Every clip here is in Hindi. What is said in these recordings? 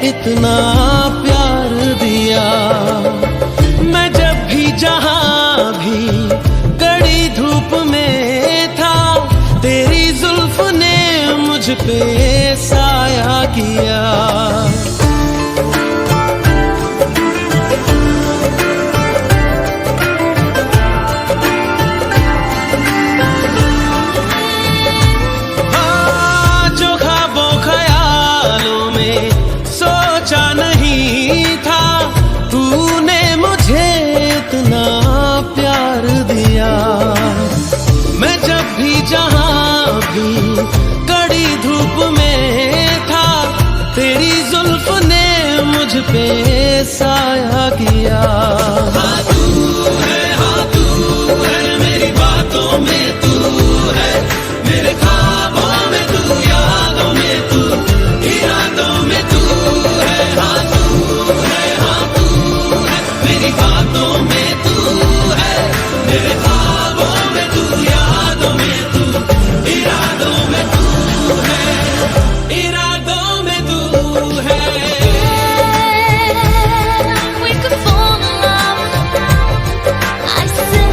इतना प्यार दिया। मैं जब भी जहां भी कड़ी धूप में था, तेरी जुल्फ ने मुझ पे साया किया। मैं जब भी जहां भी कड़ी धूप में था, तेरी जुल्फ ने मुझ पे साया किया। हाँ तू है मेरी बातों में तू है, मेरे ख्वाबों में तू, यादों में तू, इरादों में तू है। हाँ तू है मेरी बातों में तू है, मेरे ख्वाबों में तू, यादों में तू, इरादों में तू है, इरादों में तू है। We could fall in love. I say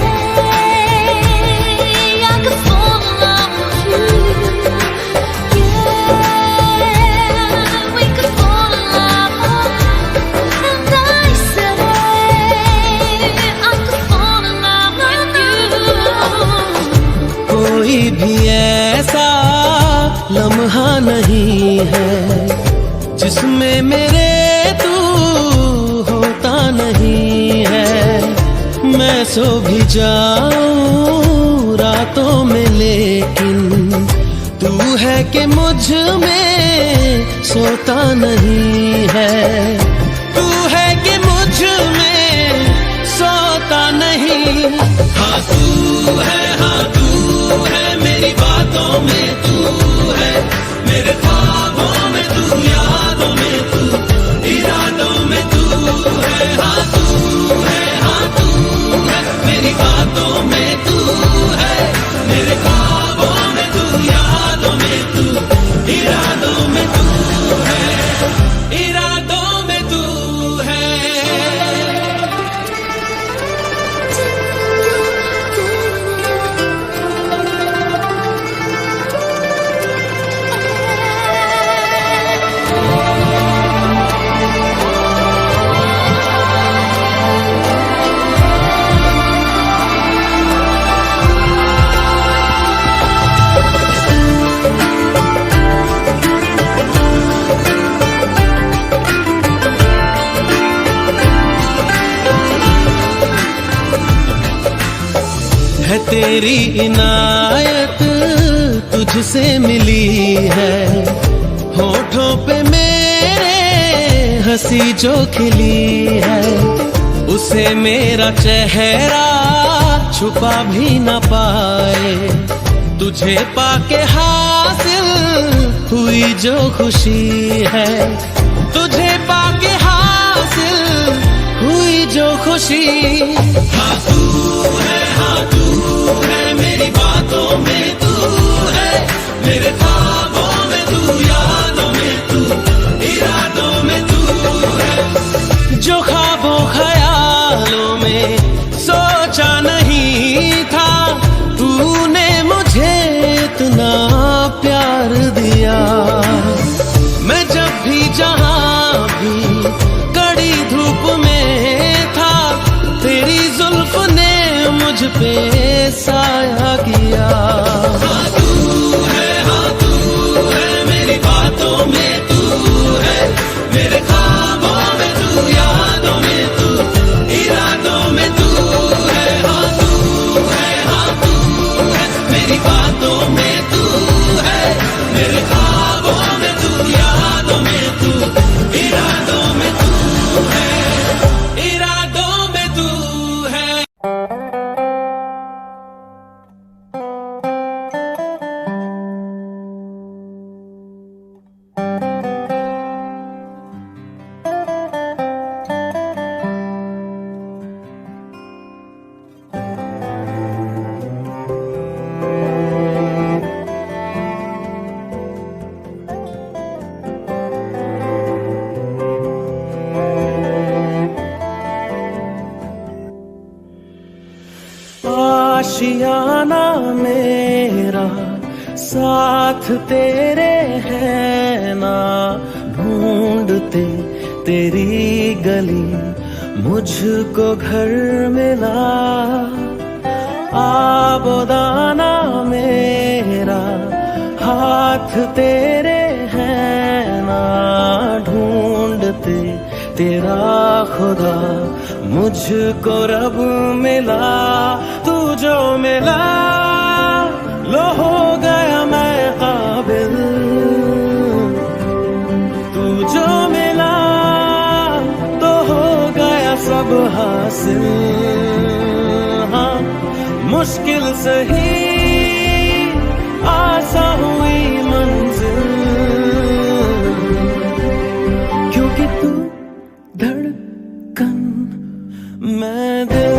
I could fall in love with you. Yeah, we could fall in love. And I say I could fall in love with you. कोई भी ऐसा लम्हा नहीं है जिसमें मेरे तू होता नहीं है। मैं सो भी जाऊं रातों में, लेकिन तू है कि मुझ में सोता नहीं है। तू है कि मुझ में सोता नहीं। हाँ तू है मेरी बातों में तू है, मेरे ख्वाबों में तू, यादों में तू, इरादों में तू है। हाँ तू है मेरी बातों में तू है, मेरे ख्वाबों में तू, यादों में तू, इरादों में तू है, इरादों में तू है। है तेरी इनायत तुझसे मिली है, होठों पे मेरे हंसी जो खिली है, उसे मेरा चेहरा छुपा भी न पाए। तुझे पाके हासिल हुई जो खुशी है, तुझे पाके हासिल हुई जो खुशी। हाँ तू है मेरी बातों में तू है, मेरे ख्वाबों में तू, यादों में तू, इरादों में तू है। जो ख्वाबों ख्यालों में सोचा नहीं था, तूने मुझे इतना प्यार दिया। मैं जब भी जहां भी कड़ी धूप में था, तेरी जुल्फ ने मुझ पे साया किया। हाँ तू है मेरी बातों में तू है, मेरे ख्वाबों में तू, यादों में तू, इरादों में तू है। हाँ तू है मेरी बातों में तू है, मेरे ख्वाबों में तू, यादों में तू, इरादों में तू है, इरादों में तू है। आशियाना मेरा साथ तेरे है ना, ढूंढते तेरी गली मुझको घर मिला। आबोदाना मेरा हाथ तेरे है ना, ढूंढते तेरा खुदा मुझको रब मिला। तू जो मिला लो हो गया मैं काबिल, तू जो मिला तो हो गया सब हासिल। हाँ मुश्किल सही आसा हुई मंजिल, क्योंकि तू धड़कन मैं दिल।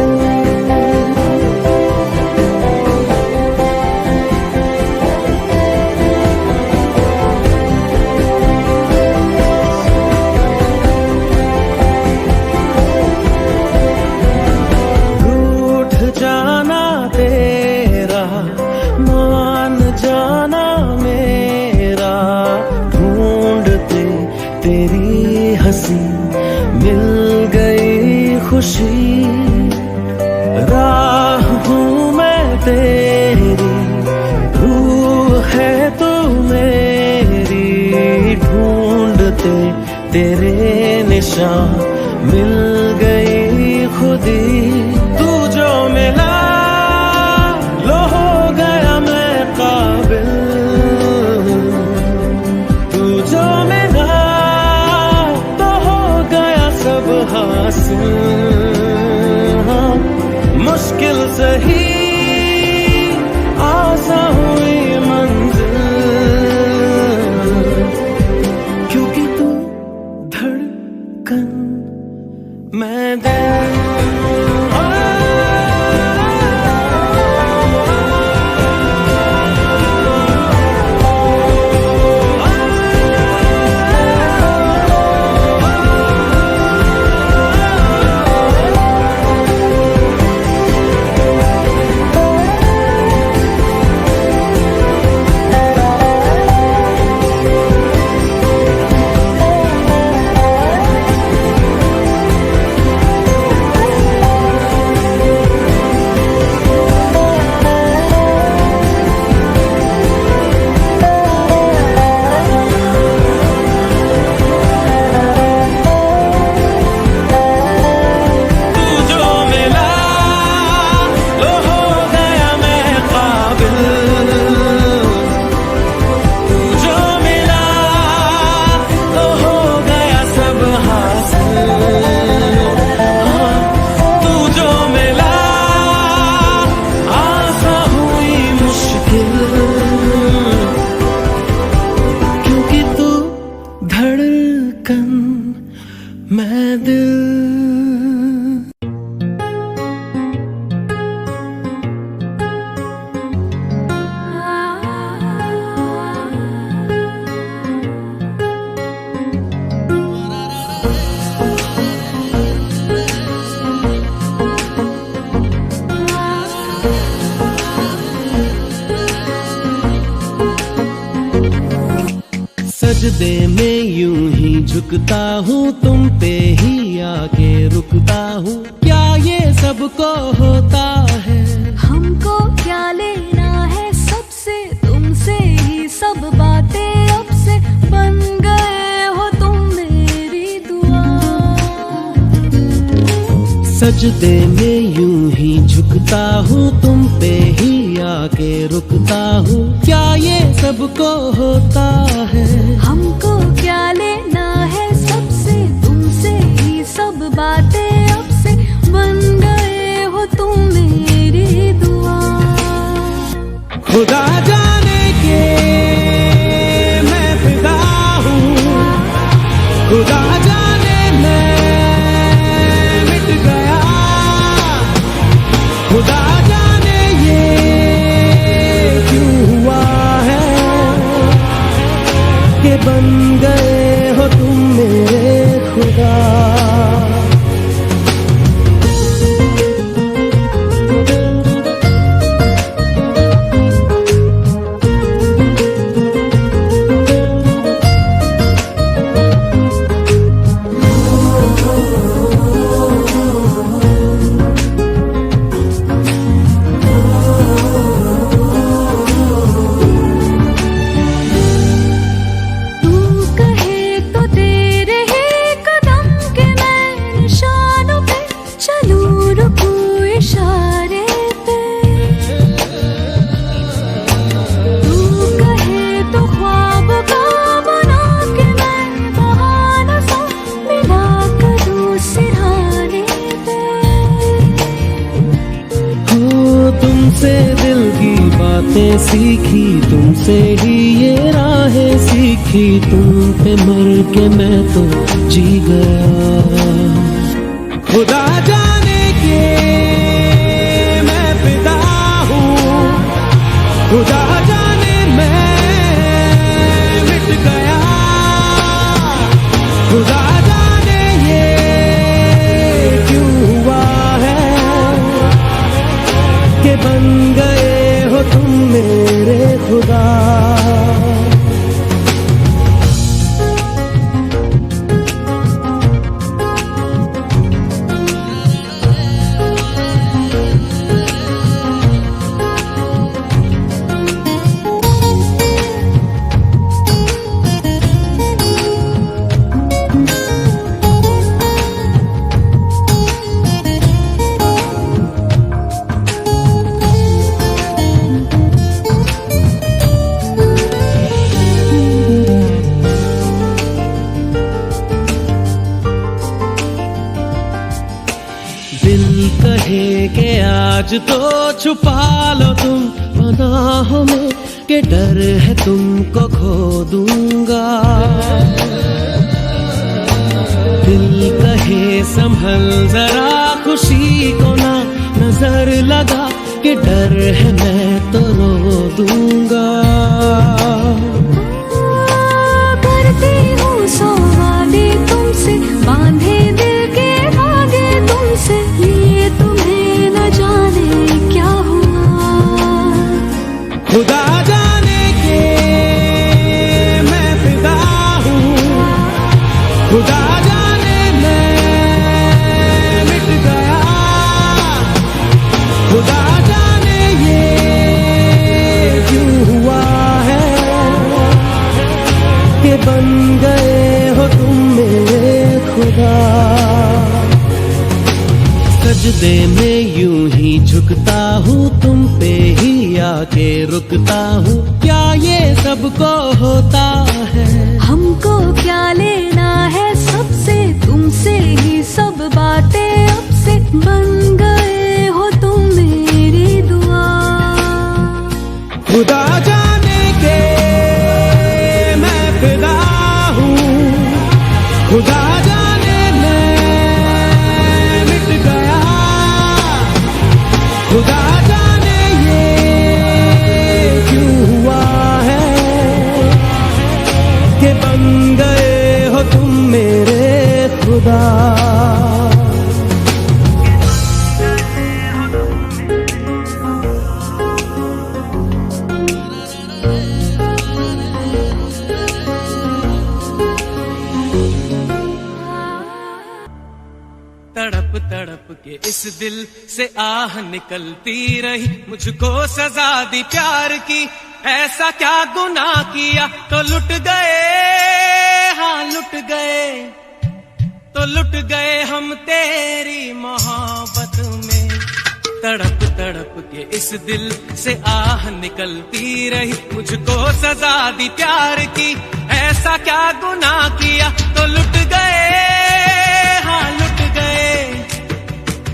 तेरी हंसी मिल गई खुशी, राह हूँ मैं तेरी, रूह है तू मेरी, ढूंढते तेरे निशान मिल गई खुदी। तू जो मिला लो हो गया मैं काबिल, तू जो मिला सब हासिल। हाँ मुश्किल सही आसा हुई मंजिल, क्योंकि तू धड़कन मैं दिल। मैं दिल। सजदे में यूं ही झुकता हूँ, तुम पे ही आके रुकता हूँ। क्या ये सबको होता है? हमको क्या लेना है सबसे, तुमसे ही सब बातें अब से बन गए हो तुम मेरी दुआ। सजदे में यूं ही झुकता हूँ, तुम पे ही आके रुकता हूँ। क्या ये सबको होता है? हमको क्या लेना है सबसे, तुमसे ही सब बातें अब से बन गए हो तुम मेरी दुआ। खुदा जाने के मैं फिदा हूँ, खुदा जाने मैं मिट गया। खुदा जाने ये क्यों हुआ है कि बन बातें सीखी तुमसे ही, ये राहें सीखी तुम पे मर के मैं तो जी गया। खुदा जाने के मैं फिदा हूँ, खुदा जाने मैं मिट गया। खुदा जाने ये क्यों हुआ है कि बन गए हो तुम मेरे खुदा। दिल कहे के आज तो छुपा लो तुम पनाहों में, के डर है तुमको खो दूंगा। दिल कहे संभल जरा खुशी को ना नजर लगा, के डर है मैं तो रो दूंगा। करती हूँ सौ वादे तुमसे, बांधे दिल के धागे तुमसे, ये तुम्हें न जाने क्या हुआ। खुदा जाने के मैं फिदा हूँ, खुदा जाने मैं मिट गया। खुदा जाने ये क्यों हुआ है कि बन गए हो तुम मेरे खुदा। सजदे में यूं ही झुकता हूँ तुम पे ही आके रुकता हूँ, क्या ये सबको होता है। हमको क्या लेना है सबसे, तुमसे ही सब बातें अब से, बन गए हो तुम मेरी दुआ। खुदा जाने के मैं फिदा हूँ, खुदा जाने मैं मिट गया। खुदा जाने ये क्यों हुआ है कि बन गए हो तुम मेरे खुदा। तड़प तड़प के इस दिल से आह निकलती रही, मुझको सजा दी प्यार की, ऐसा क्या गुनाह किया तो लुट गए। हाँ लुट गए, तो लुट गए हम तेरी मोहब्बत में। तड़प तड़प के इस दिल से आह निकलती रही, मुझको सजा दी प्यार की, ऐसा क्या गुनाह किया तो लुट गए। हाँ लुट गए,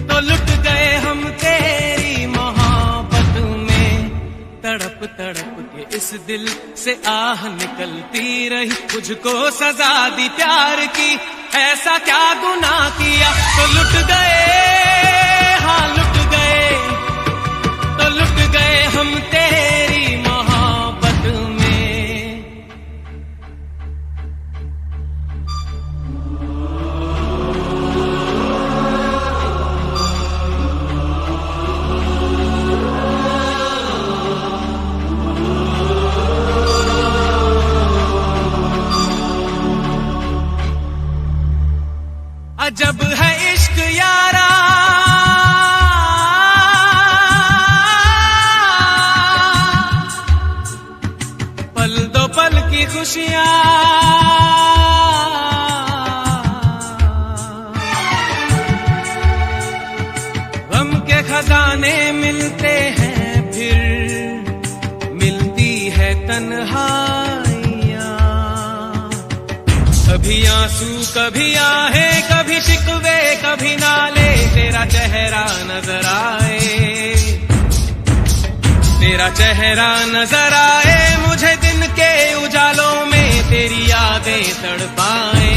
तो लुट गए हम तेरी मोहब्बत में। तड़प तड़प के इस दिल से आह निकलती रही, मुझको सजा दी प्यार की, ऐसा क्या गुनाह किया तो लुट गए। हाँ लुट गए, तो लुट गए हम तेरी मोहब्बत में। अजब है इश्क यारा, पल दो पल की खुशियां, गम के खजाने मिलते हैं फिर मिलती है तन्हाइयां। कभी आंसू कभी आहे, कभी शिकवे कभी नाले, तेरा चेहरा नजर आए। तेरा चेहरा नजर आए मुझे दिन के उजालों में, तेरी यादें तड़पाए,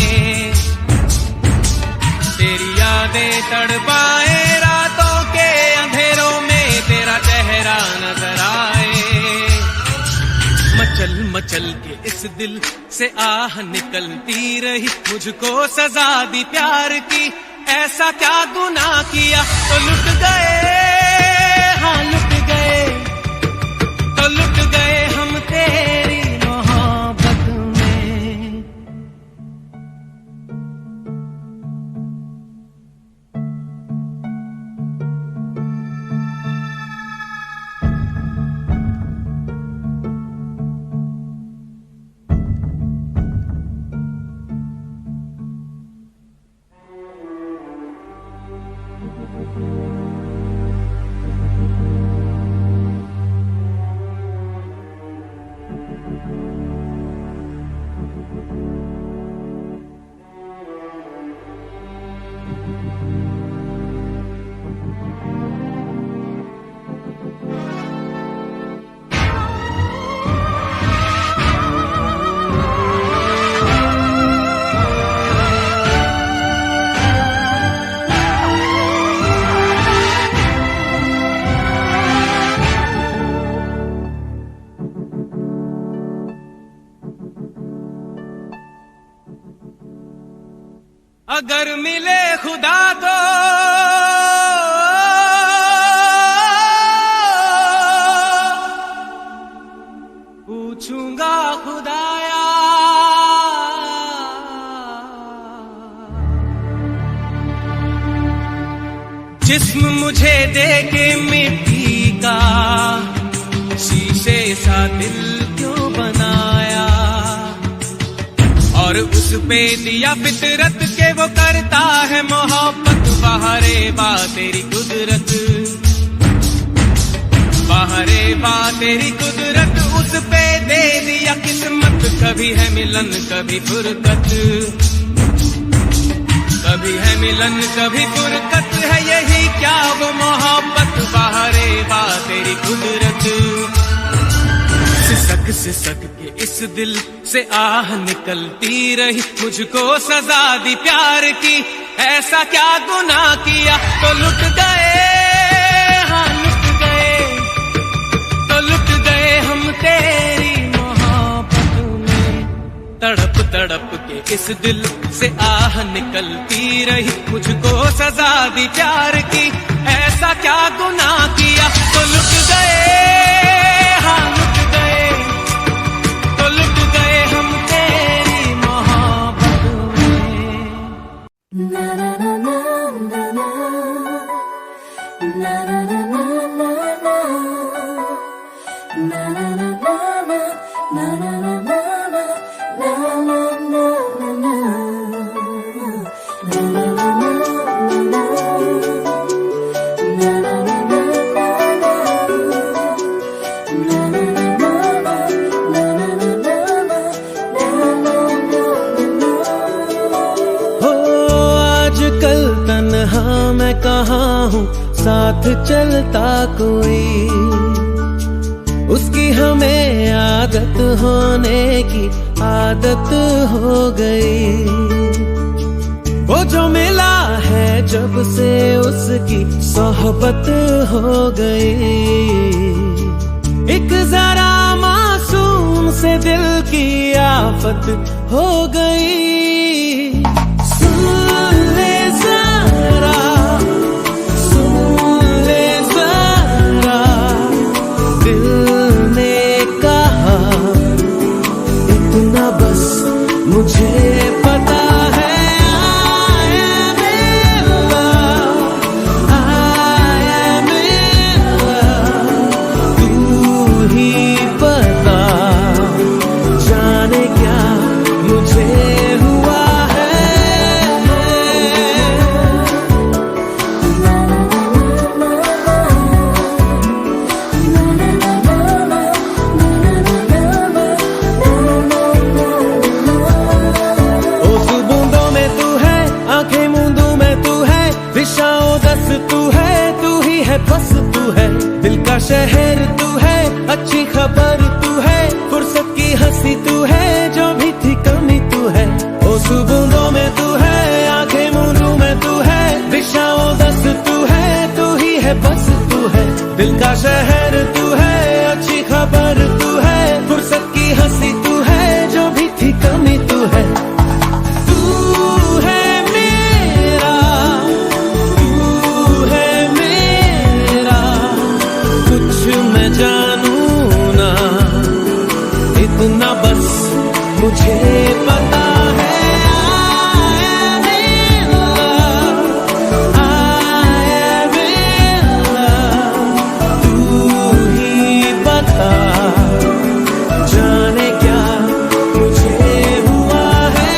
तेरी यादें तड़पाए रातों के अंधेरों में, तेरा चेहरा नजर आए। मचल मचल के इस दिल से आह निकलती रही, मुझको सजा दी प्यार की, ऐसा क्या गुनाह किया तो लुट गए, हाँ लुट गए, तो लुट गए हम तेरी मोहब्बत में। अगर मिले खुदा तो पूछूंगा खुदाया, जिस्म मुझे दे के मिट्टी का, शीशे सा दिल क्यों बनाया, और उस पे दिया फितरत के वो करता है मोहब्बत। बाहरे बा तेरी कुदरत, बाहरे बा तेरी कुदरत, उस पे दे दिया किस्मत। कभी है मिलन कभी फुरकत, कभी है मिलन कभी फुरकत, है यही क्या वो मोहब्बत। बाहरे बा तेरी कुदरत, सिसक सिसक के इस दिल से आह निकलती रही, मुझको सजा दी प्यार की, ऐसा क्या गुनाह किया तो लुट गए, हाँ लुट गए, तो लुट गए हम तेरी मोहब्बत में। तड़प तड़प के इस दिल से आह निकलती रही, मुझको सजा दी प्यार की, ऐसा क्या गुनाह किया तो लुट गए, हाँ लुट गए, तो लुट गए हम तेरी मोहब्बत में। ना ना ना ना ना ना ना ना ना ना ना ना मैं कहाँ हूँ साथ चलता कोई, उसकी हमें आदत होने की आदत हो गई। वो जो मिला है जब से उसकी सोहबत हो गई, एक जरा मासूम से दिल की आफत हो गई। मुझे पता है तू ही पता जाने क्या मुझे हुआ। दिल का शहर तू है, अच्छी खबर तू है, फुर्सत की हंसी तू है, जो भी थी कमी तू है। इतना बस मुझे पता है, तू ही बता जाने क्या मुझे हुआ है।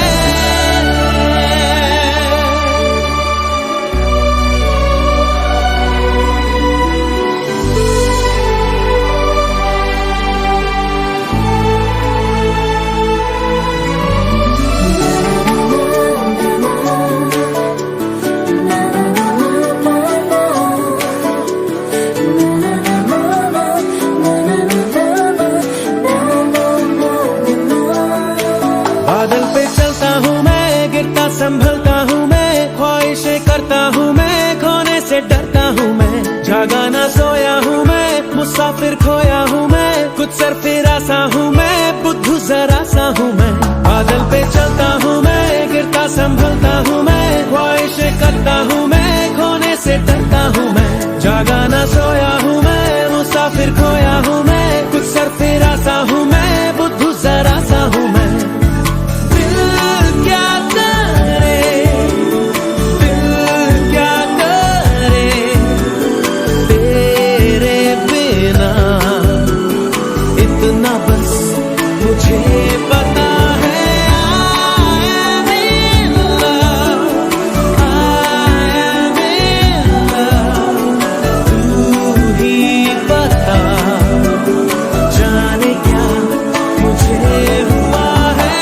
बादल पे चलता हूँ मैं, गिरता संभलता हूँ मैं, ख्वाहिशें करता हूँ मैं, खोने से डरता हूँ मैं, जागा ना सोया हूँ मैं, मुसाफिर खोया हूँ मैं, कुछ सरफिरा सा हूँ मैं, बुद्धू जरा सा हूँ मैं। बादल पे चलता हूँ मैं, गिरता संभलता हूँ मैं, ख्वाहिशें करता हूँ मैं, खोने से डरता हूँ मैं, जागा ना सोया हूँ मैं, मुसाफिर खोया हूँ मैं, कुछ सरफिरा सा हूँ मैं, बुद्धू जरा सा हूँ मैं। मुझे पता है, I am in love, I am in love, तू ही बता जाने क्या मुझे हुआ है।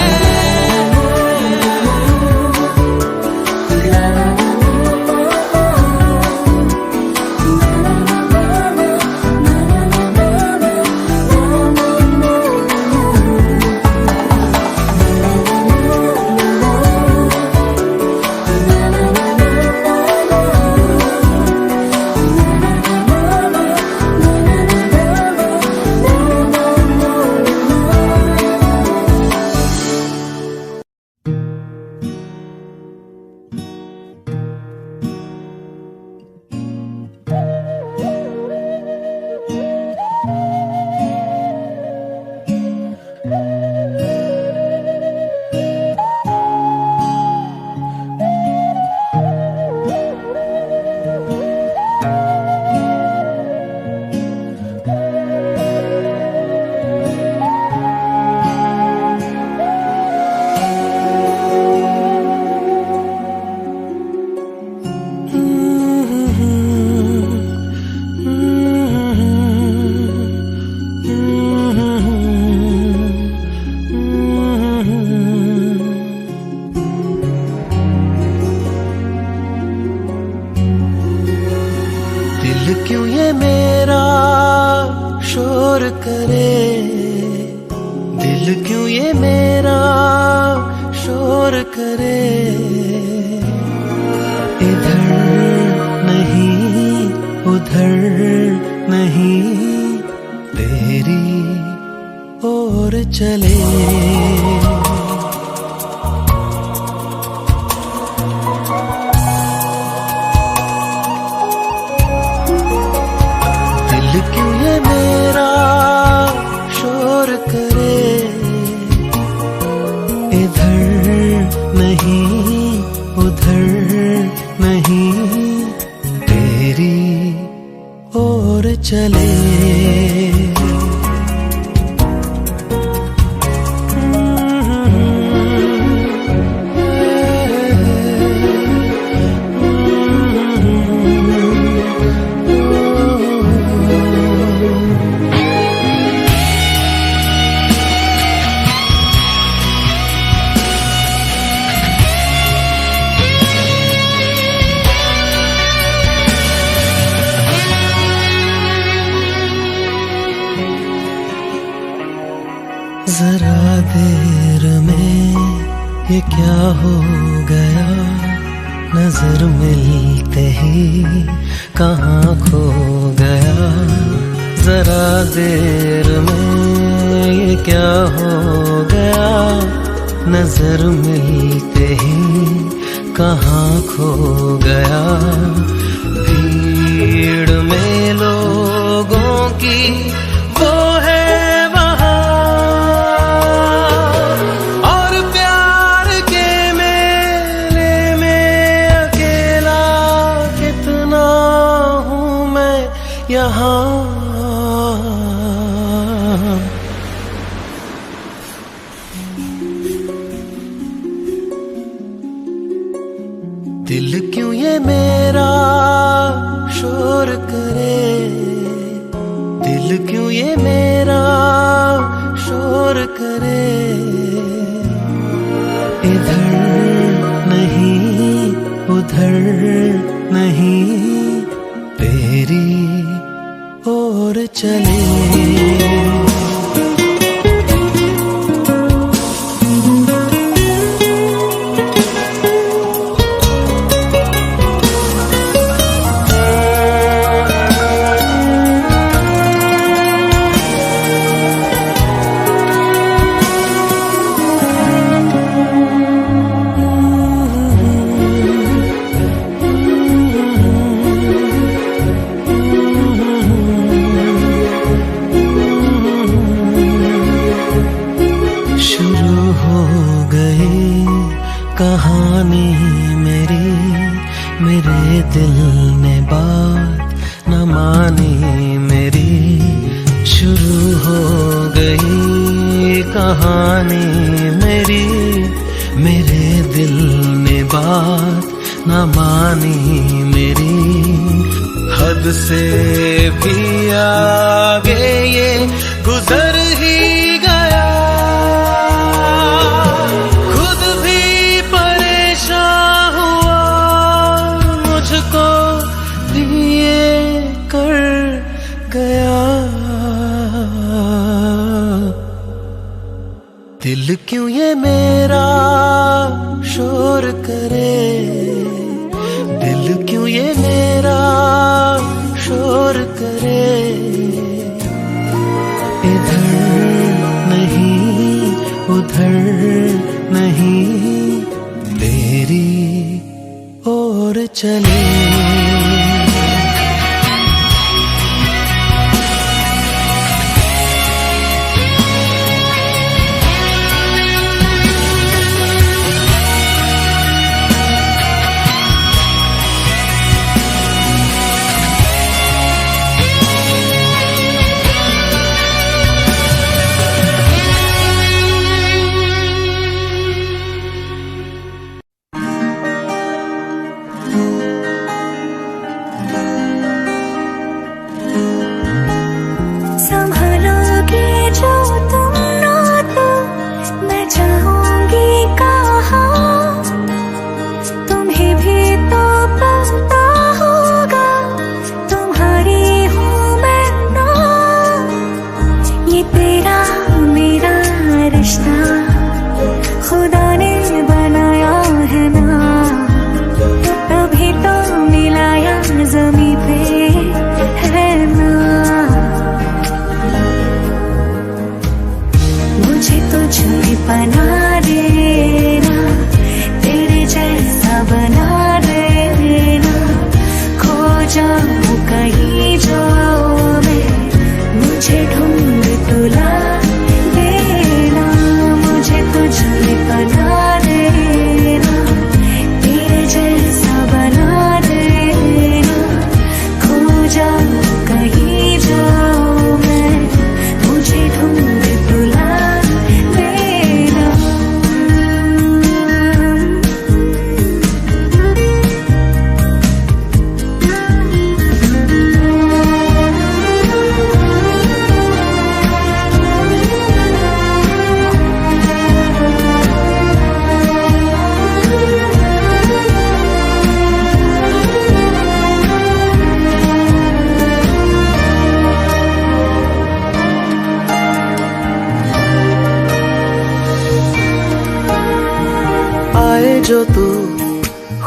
दिल क्यों ये मेरा शोर करे, दिल क्यों ये मेरा शोर करे, इधर नहीं उधर नहीं तेरी ओर चले। क्यों ये मेरा शोर करे, इधर नहीं उधर नहीं तेरी ओर चले। जरा देर में ये क्या हो गया, न नजर मिलते ही कहाँ खो गया, जरा देर में ये क्या हो गया, नजर मिलते ही कहाँ खो गया। भीड़ में लोगों की वो है वहाँ, और प्यार के मेले में अकेला कितना हूँ मैं यहाँ। दिल क्यों ये मेरा शोर करे, दिल क्यों ये मेरा शोर करे, इधर नहीं उधर नहीं तेरी ओर चले। कहानी मेरी, मेरे दिल ने बात न मानी मेरी, शुरू हो गई कहानी मेरी, मेरे दिल ने बात न मानी मेरी। हद से भी आगे ये गुजर ही गया, मुझको लिए कर गया। दिल क्यों ये मेरा शोर करे, दिल क्यों ये मेरा शोर करे, इधर नहीं उधर नहीं तेरी ओर चले।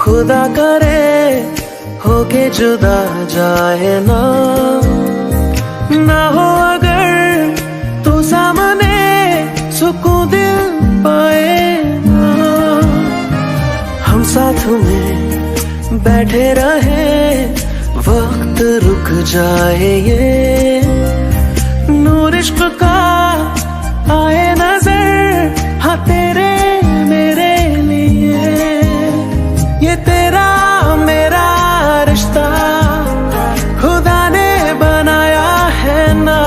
खुदा करे होके जुदा जाए ना, ना हो अगर तू सामने सुकून दिल पाए ना। हम साथ में बैठे रहे वक्त रुक जाए, ये नूर इश्क का आए नजर, हाँ तेरे मेरे लिए। ये तेरा मेरा रिश्ता खुदा ने बनाया है ना,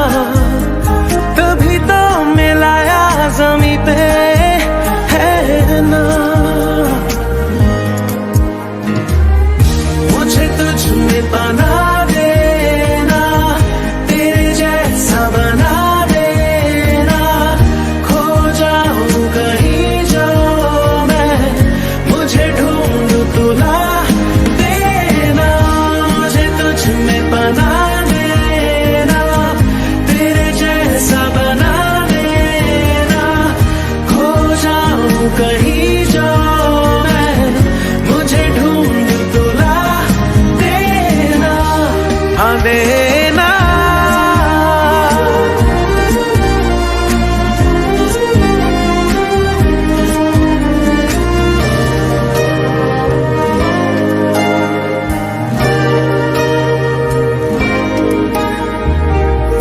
तभी तो मिलाया ज़मीं पे है ना। मुझे तुझ में बना देना, तेरे जैसा बना देना, खो जाऊं कहीं जो मैं, मुझे ढूंढ तुला देना। मुझे तुझ में बना देना, तेरे जैसा बना देना, खो जाऊं कहीं जो मैं, मुझे ढूंढ तुला देना, हाँ देना।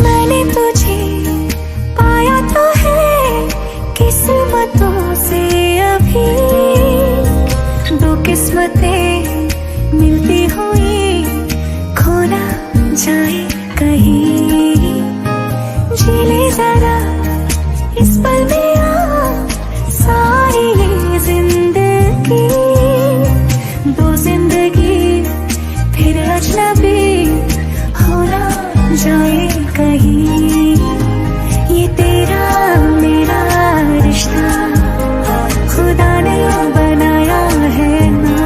मैंने तुझे पाया तो है किस्मतों से, अभी दो किस्मतें मिलती हुई खो ना जाए कहीं। जी ले जरा इस पल में आ सारी ये जिंदगी, दो जिंदगी फिर अजनबी हो ना जाए कहीं। ये तेरा मेरा रिश्ता खुदा ने बनाया है ना,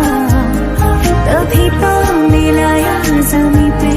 तभी तो मिलाया ज़मीं पे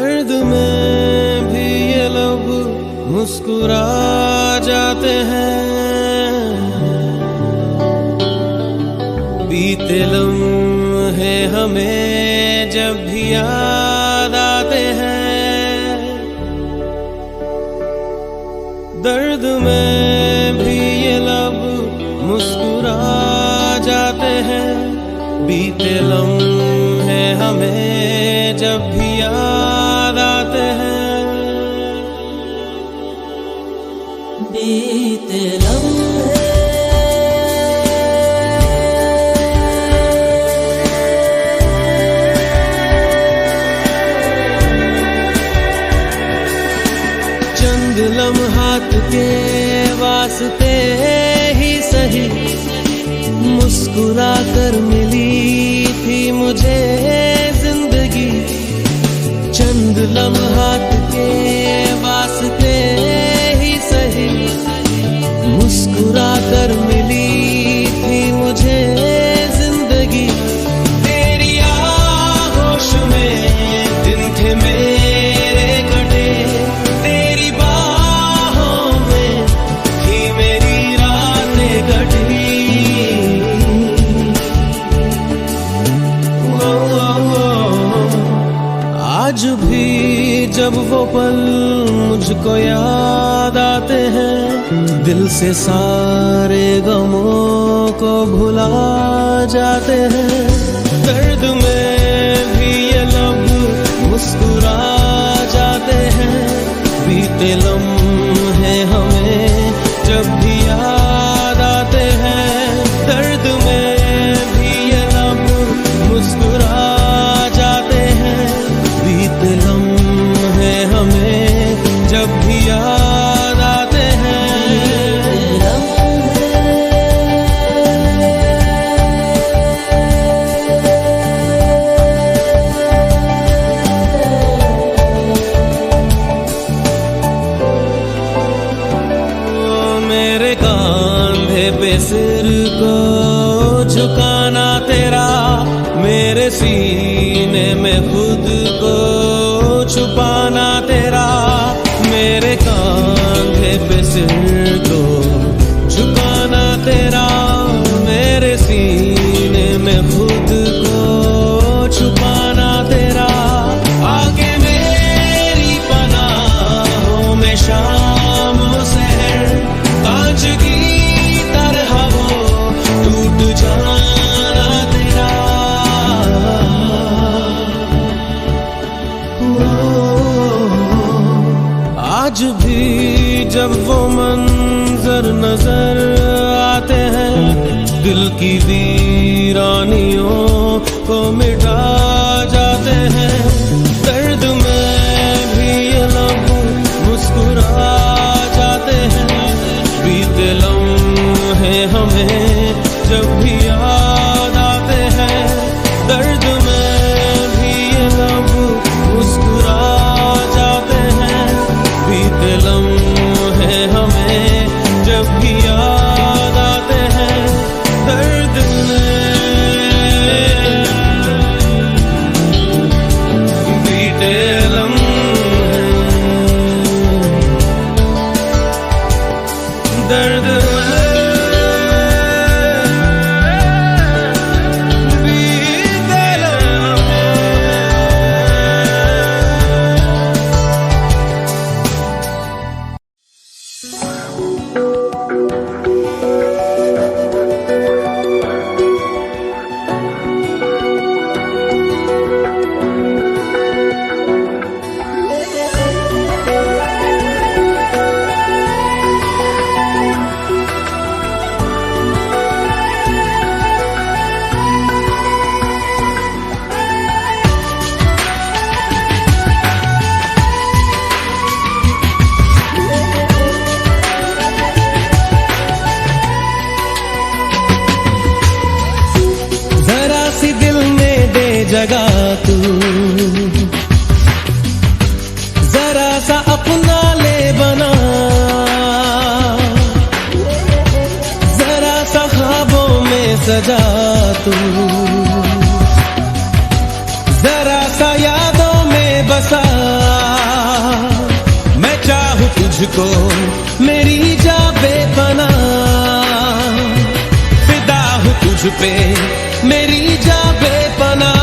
दर्द में भी ये लब मुस्कुरा जाते हैं, बीते लम्हे हमें जब भी याद आते हैं। दर्द में भी ये लब मुस्कुरा जाते हैं, बीते लम्हे हमें जब भी याद आते हैं। बीते लम्हे चंद लम्हात के वास्ते ही सही मुस्कुरा कर मिली थी मुझे जिंदगी। चंद लम्हात के वास्ते ही सही मुस्कुरा कर मिली थी मुझे जिंदगी। तेरी आगोश में दिन थे मेरे कटे, तेरी बाहों में थी मेरी रातें कटी। आज भी जब वो पल मुझको याद आते हैं, दिल से सारे गमों को भुला जाते हैं। दर्द में भी ये लब मुस्कुरा जाते हैं, बीते लम्हे हमें जब भी याद आते हैं। दर्द में भी ये लब मुस्कुरा जाते हैं, बीते लम्हे हमें जब भी याद आते हैं। मेरे कांधे पे सिर को झुकाना तेरा, मेरे सीने में खुद को छुपाना तेरा। मेरे कांधे पे सिर को झुकाना तेरा, मेरे सीने में खुद को छुपाना तेरा। आगे मेरी पनाहों में शाम शहर, कांच की तरह वो टूट जाना तेरा। आज भी जब वो मंजर नजर आते हैं, दिल की वीरानियों को मिटा जाते हैं। दर्द में भी ये लब मुस्कुरा जाते हैं, बीते लम्हे हमें जब भी याद आते हैं। दर्द में भी ये लब मुस्कुरा जाते हैं, बीते लम्हे हमें जब भी याद आते हैं। दर्द में बीते लम्हे, दर्द जगा तू, जरा सा अपना ले बना, जरा सा ख्वाबों में सजा तू, जरा सा यादों में बसा। तुझको मेरी जा बेपनाह, फिदा हूँ तुझ पे मेरी जा बेपनाह।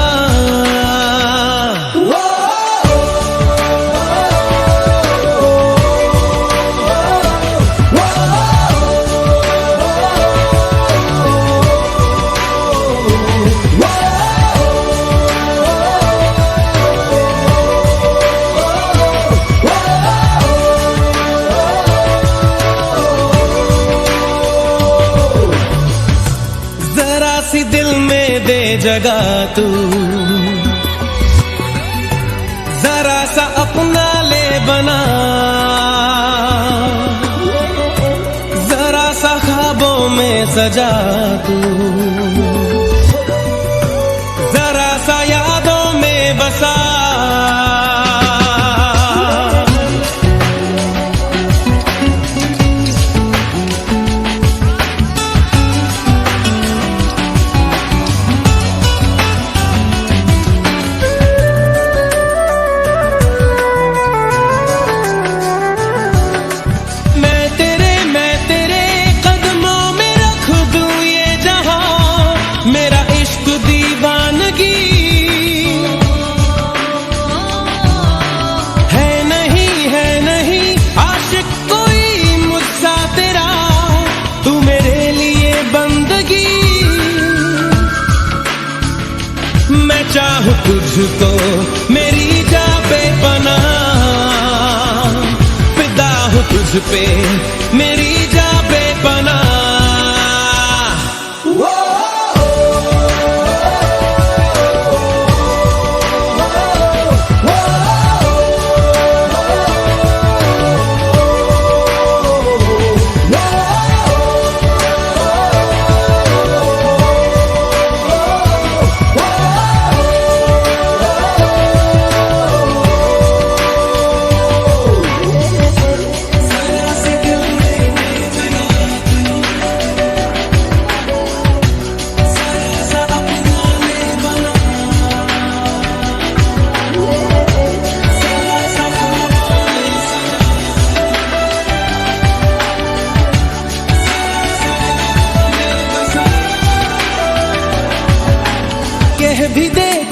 सी दिल में दे जगह तू, जरा सा अपना ले बना, जरा सा ख्वाबों में सजा तू, जरा सा यादों में बसा। मैं चाहूँ तुझको मेरी जा बेपनाह, फिदा हूँ तुझ पे मेरी जा बेपनाह।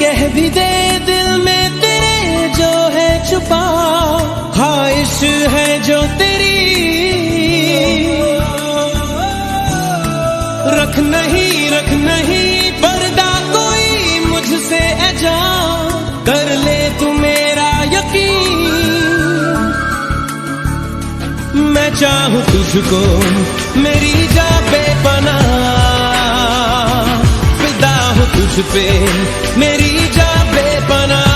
कह भी दे दिल में तेरे जो है छुपा, ख्वाहिश है जो तेरी, रख नहीं पर्दा कोई मुझसे ऐजा, कर ले तू मेरा यकीन। मैं चाहूँ तुझको मेरी जा बेपनाह, फिदा हूँ तुझ पे मेरी जा बेपनाह।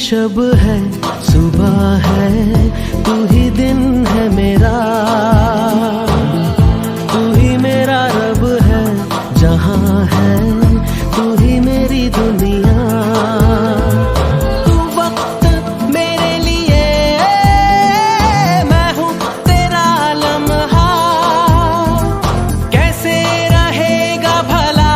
शब है सुबह है, तू ही दिन है मेरा, तू ही मेरा रब है जहाँ है, तू ही मेरी दुनिया। तू वक्त मेरे लिए, मैं हूँ तेरा लम्हा, कैसे रहेगा भला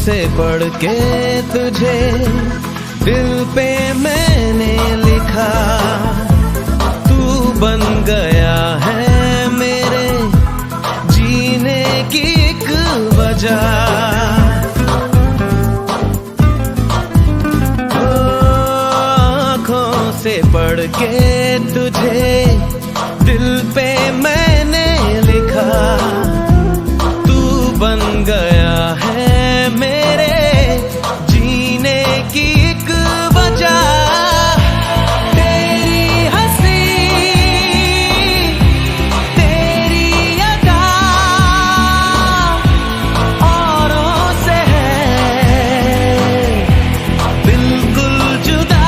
से पढ़ के तुझे दिल पे मैंने लिखा, तू बन गया है मेरे जीने की एक वजह। आँखों से पढ़ के तुझे दिल पे मैंने लिखा, तू बन गया है मेरे जीने की एक वजह। तेरी हंसी तेरी अदा औरों से है बिल्कुल जुदा।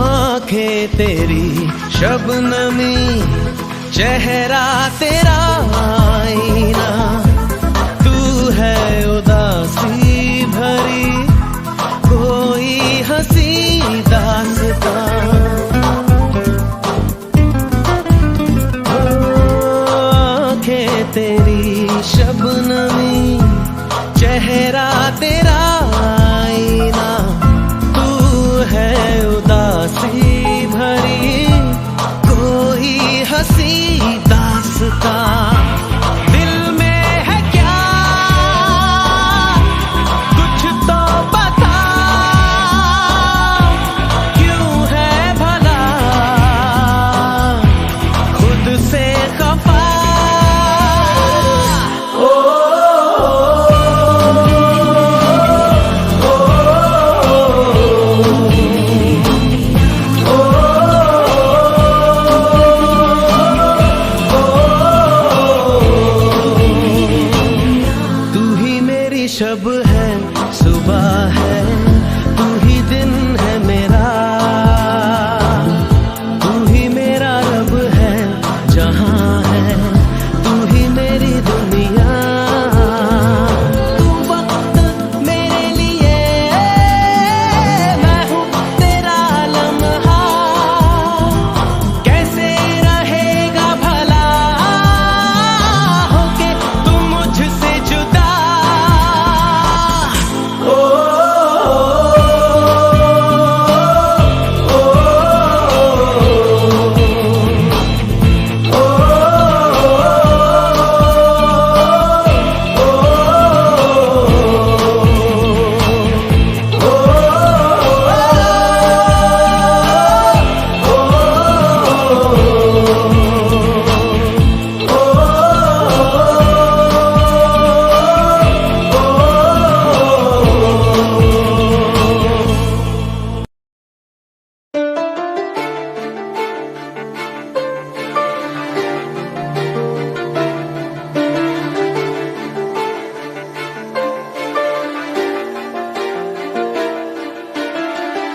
आँखें तेरी शबनमी, चेहरा तेरा आईना, तू है उदासी भरी कोई हंसी दास्तां। आँखें तेरी शबनमी, चेहरा तेरा आईना, तू है उदासी भरी कोई हंसी दास्तां। दिल में है क्या कुछ तो बता, क्यों है भला खुद से खफा। शब है सुबह है, तू ही दिन है मेरा, तू ही मेरा रब है जहां है, तू ही मेरी दुनिया। तू वक्त मेरे लिए, मैं हूँ तेरा लम्हा, कैसे रहेगा भला होके तू मुझसे जुदा।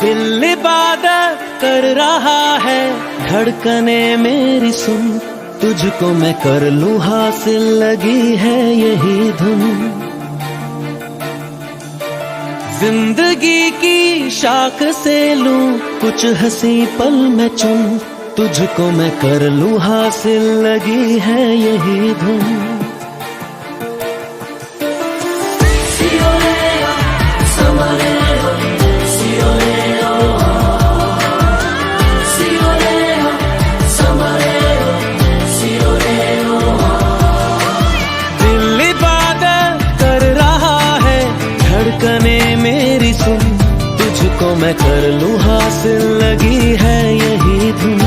दिल इबादत कर रहा है, धड़कने मेरी सुन, तुझको मैं कर लूं हासिल, लगी है यही धुन। जिंदगी की शाख से लूं कुछ हंसी पल में चुन, तुझको मैं कर लूं हासिल, लगी है यही धुन। मेरी सुन, तुझको मैं कर लूं हासिल, लगी है यही धुन।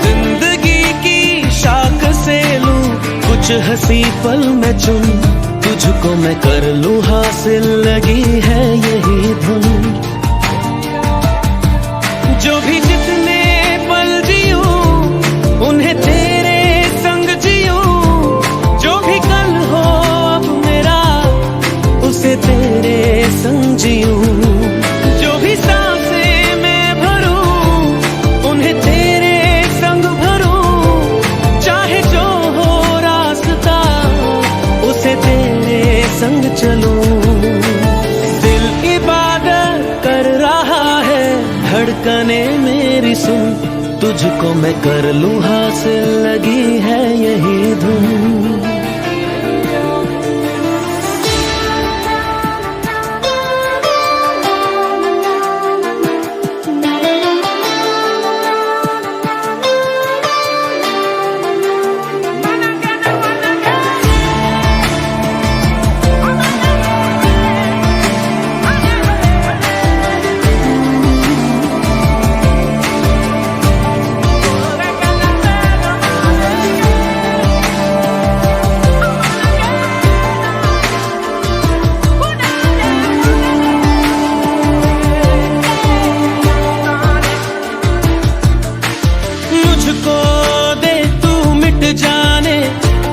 जिंदगी की शाख से लूं कुछ हंसी पल में चुन, तुझको मैं कर लूं हासिल, लगी है यही धुन। जो भी जितने पल जियूं उन्हें तेरे संग जियूं, जो भी कल हो अब मेरा उसे तेरे संग जियूं, जो भी सांसें मैं भरूं उन्हें तेरे संग भरूं, चाहे जो हो रास्ता उसे तेरे संग चलूं। दिल इबादत कर रहा है, धड़कने मेरी सुन, तुझको मैं कर लूं हासिल, लगी है यही धुन।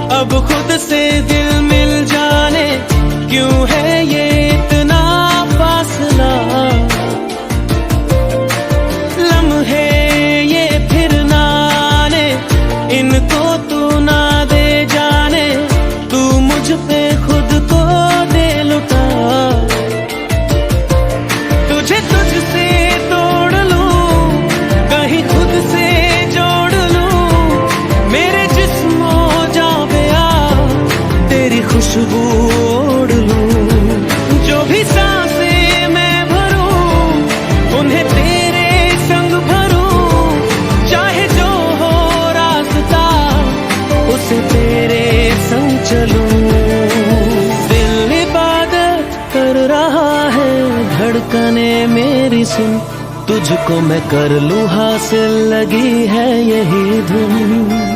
अब खुद से दिल मिल जाने, क्यों है ये इतना फासला, लम्हे ये फिर ना आने, इनको तू ना दे जाने, तू मुझ पे खुद को दे लुटा। तुझे तुझसे तोड़ लूं, कहीं खुद से जोड़ लूं, मेरे जिस्मों तेरी खुशबू ओढ़ लूं, जो भी सांसें मैं भरूं उन्हें तेरे संग भरूं, चाहे जो हो रास्ता उसे तेरे संग चलूं। दिल इबादत कर रहा है, धड़कने मेरी सुन, तुझको मैं कर लूं हासिल, लगी है यही धुन।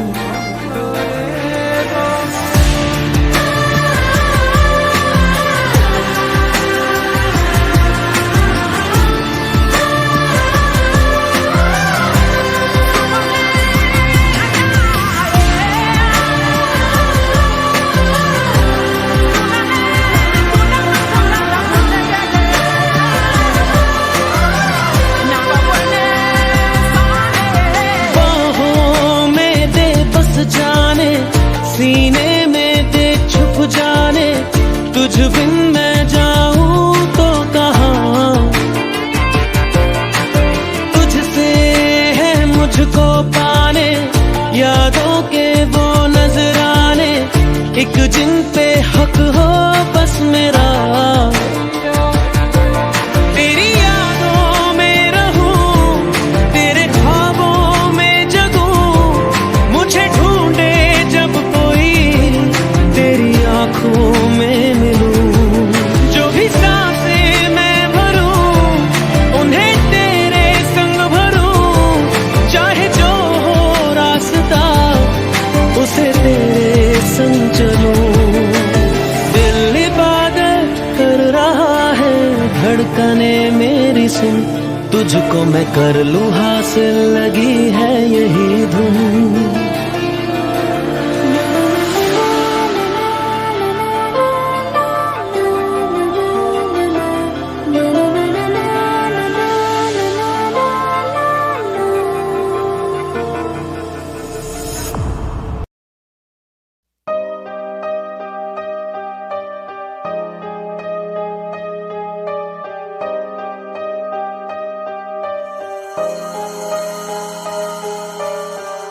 जाने सीने में दे छुप जाने, तुझ बिन मैं जाऊं तो कहाँ, तुझसे है मुझको पाने, यादों के वो नजराने, एक जिन पे हक हो बस मेरा, तेरी यादों में रहूं, तेरे ख्वाबों में जगूं, मुझे ढूंढे जब कोई तेरी आंखों में मिलूं, जो भी सांसें मैं भरूं उन्हें तेरे संग भरूं, चाहे जो हो रास्ता उसे तेरे संग चलूं। दिल इबादत कर रहा है, धड़कने मेरी सुन, तुझको मैं कर लूं हासिल, लगी है यही धुन।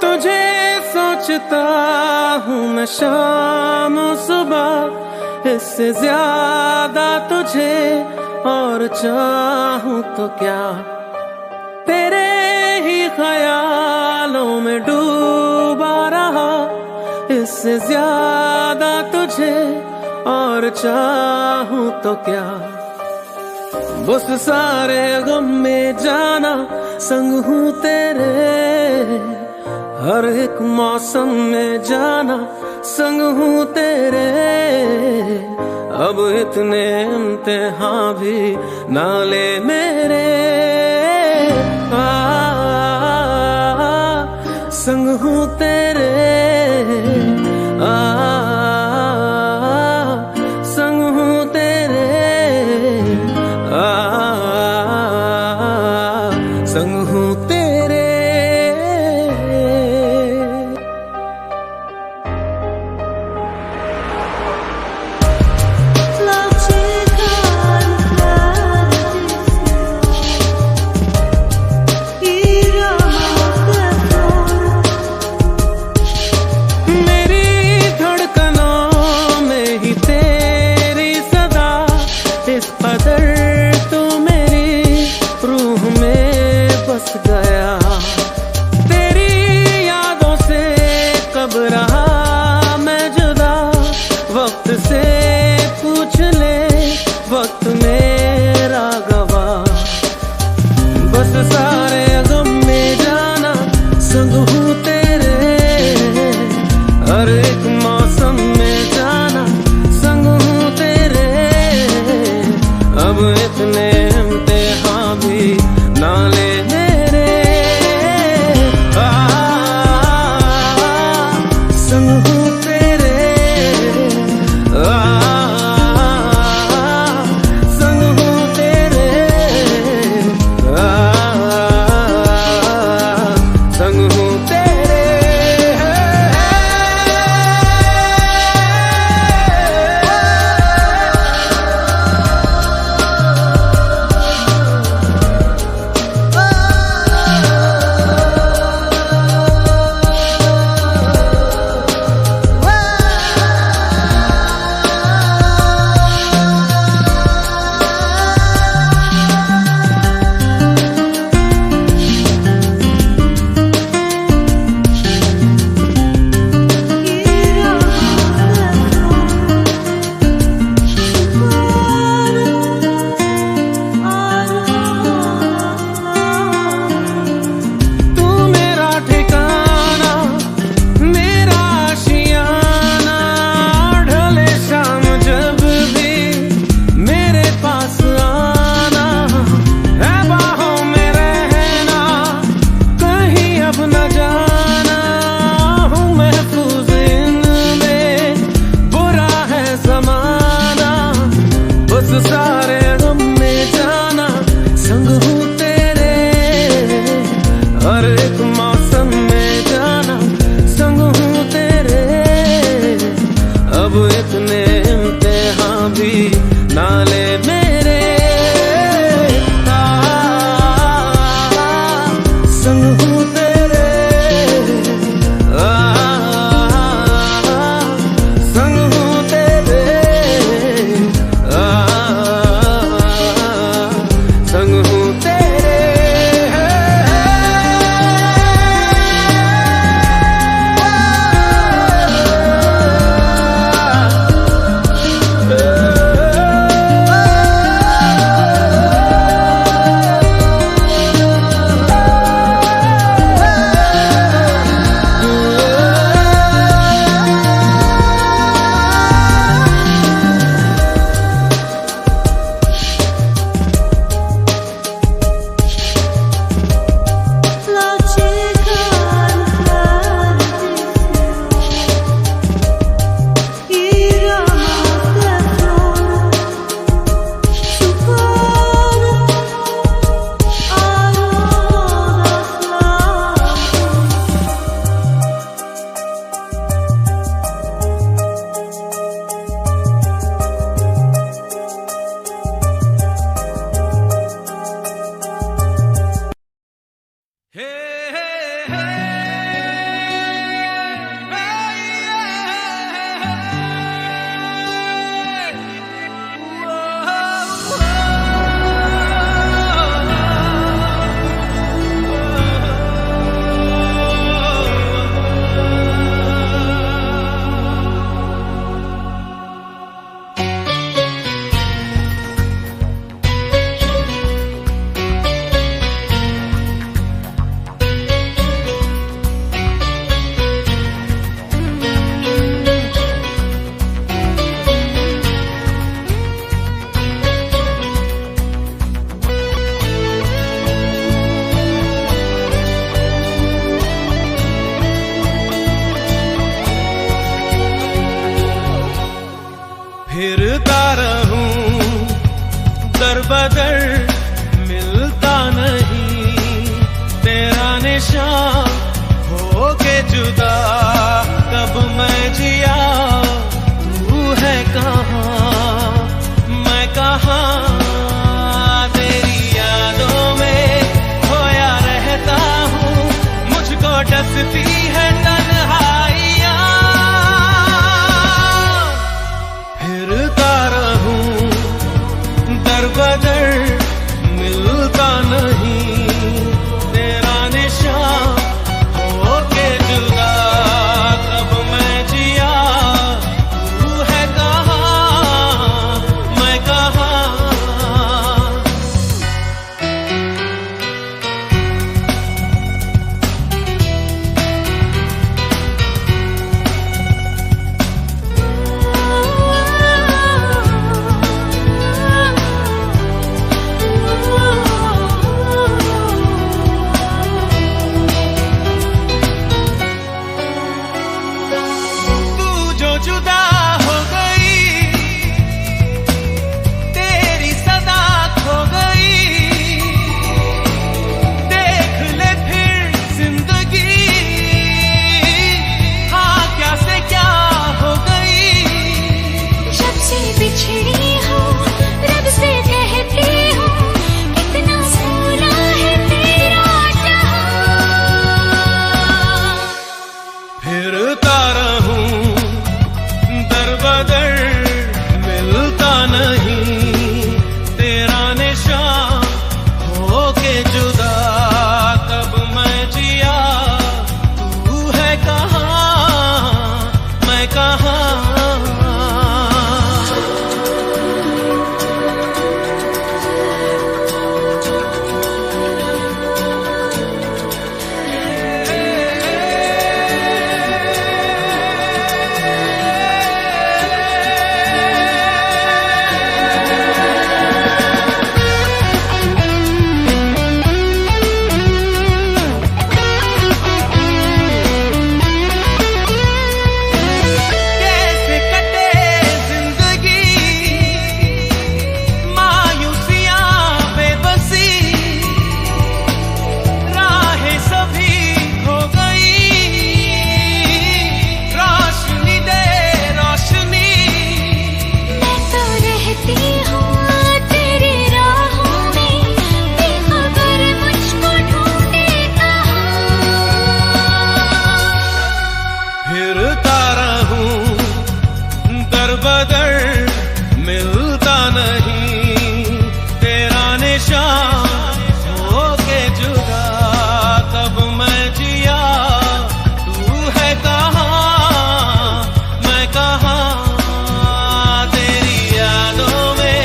तुझे सोचता हूँ मैं शाम सुबह, इससे ज्यादा तुझे और चाहूँ तो क्या, तेरे ही ख्यालों में डूबा रहा, इससे ज्यादा तुझे और चाहूँ तो क्या, उस सारे गम में जाना संग हूँ तेरे, हर एक मौसम में जाना संग हूँ तेरे, अब इतने इम्तिहान भी ना ले मेरे। संग हूँ तेरे, संग हूँ तेरे, संग हूँ तेरे। से पूछ ले वक्त मेरा गवाह, बस सारे गम में जाना संग हूँ तेरे। हर एक मौसम में जाना संग हूँ तेरे। अब इतने इम्तिहान भी ना ले मेरे। संग हूँ तेरे, संग हूँ तेरे, संग हूँ तेरे। सारे गम में जाना संग हूँ तेरे। हर एक मौसम में जाना संग हूँ तेरे। अब इतने इम्तिहान भी ना ले मेरे। संग हूँ तेरे, संग हूँ तेरे, संग हूँ तेरे। निशान हो के जुदा कब मैं जिया, तू है कहाँ मैं कहाँ, तेरी यादों में खोया रहता हूँ, मुझको डसती है तन्हाइयाँ, फिरता रहूं दर बदर मिलता नहीं तेरा निशान हो के जुदा कब मैं जिया, तू है कहाँ मैं कहाँ। जुदा हो गई तेरी सदा खो गई, देख ले फिर जिंदगी हाँ क्या से क्या हो गई, जब से बिछड़ी हो रब से कहती हूँ कितना सोना है तेरा जहां, फिरता रहूं दर बदर मिलता नहीं तेरा निशान हो के जुदा कब मैं जिया, तू है कहाँ मैं कहाँ। कैसे कटे जिंदगी मायूसियां बेबसी, राहें सभी खो गई, रोशनी दे रोशनी, मैं तो रहती हूँ तेरी राहों में, बेखबर मुझको ढूंढे कहाँ, फिरता रहूं दर बदर मिलता नहीं तेरा निशान हो के जुदा कब मैं जिया, तू है कहाँ मैं कहाँ, तेरी यादों में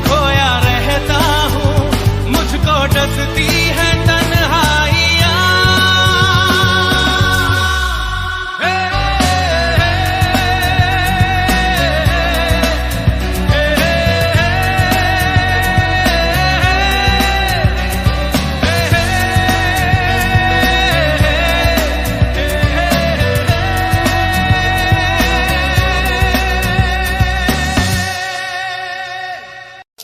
खोया रहता हूँ, मुझको डसती है तन्हाइयाँ।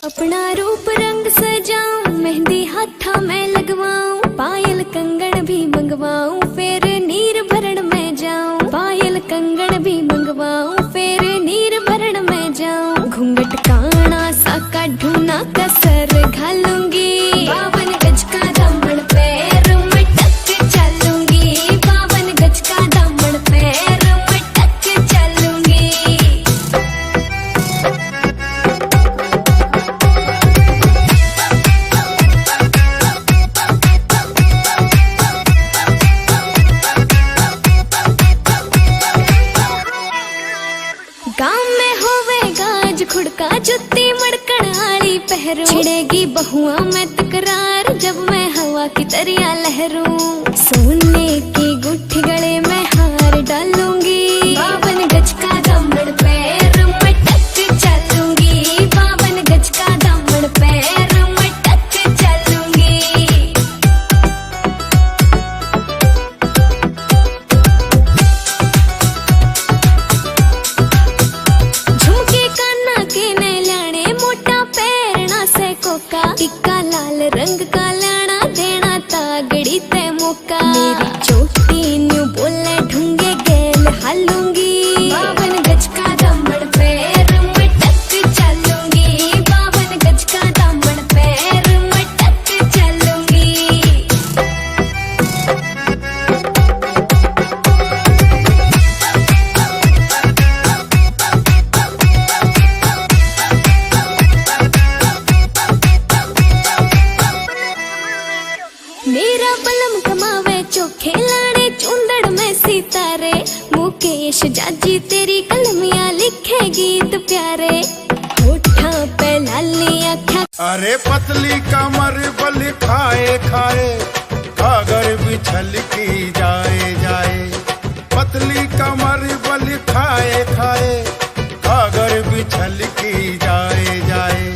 अपना रूप रंग सजाऊं, मेहंदी हाथा में लगवाऊं, पायल कंगन भी मंगवाऊं, फिर नीर भरण में जाऊं, पायल कंगन भी मंगवाऊं, फिर नीर भरण में जाऊं, घूंघट काना सा काढूं ना कसर घालूंगी, 52 गज का दामन पैर में टक चलूंगी, 52 गज का दामन पैर में टक चलूंगी। गाँव में होवेगा आज खुड़का जुत्ती मड़कड़ आली पहरू, छिड़ेगी बहुआ में तकरार जब मैं हवा की तरिया लहरूं, सोने की गुट्ठी गले में हार डालूंगी, 52 गज का दामन पैर में टक चलूंगी, 52 गज का दामन पैर में टक चलूंगी। झुमके काना के ने लाने मोटा पैरना से कोका, टिक्का लाल रंग का लाना देना तागड़ी ते मौका, मेरी चोटी न्यू बोले ढूंगे गेल हालूंगी 52 गज का दामन पैर में टक चलूंगी 52 गज का दामन पैर में टक चलूंगी मेरा बलम कमावे चोखे लाड़े चूंदड़ में सितारे मुकेश जाजी तेरी कलमियां लिखे गीत प्यारे होठा पे लाली आँखें अरे पतली कमर बल खाए खाए कागर बिछल की जाए जाए पतली कमर बल खाए खाए कागर बिछल की जाए जाए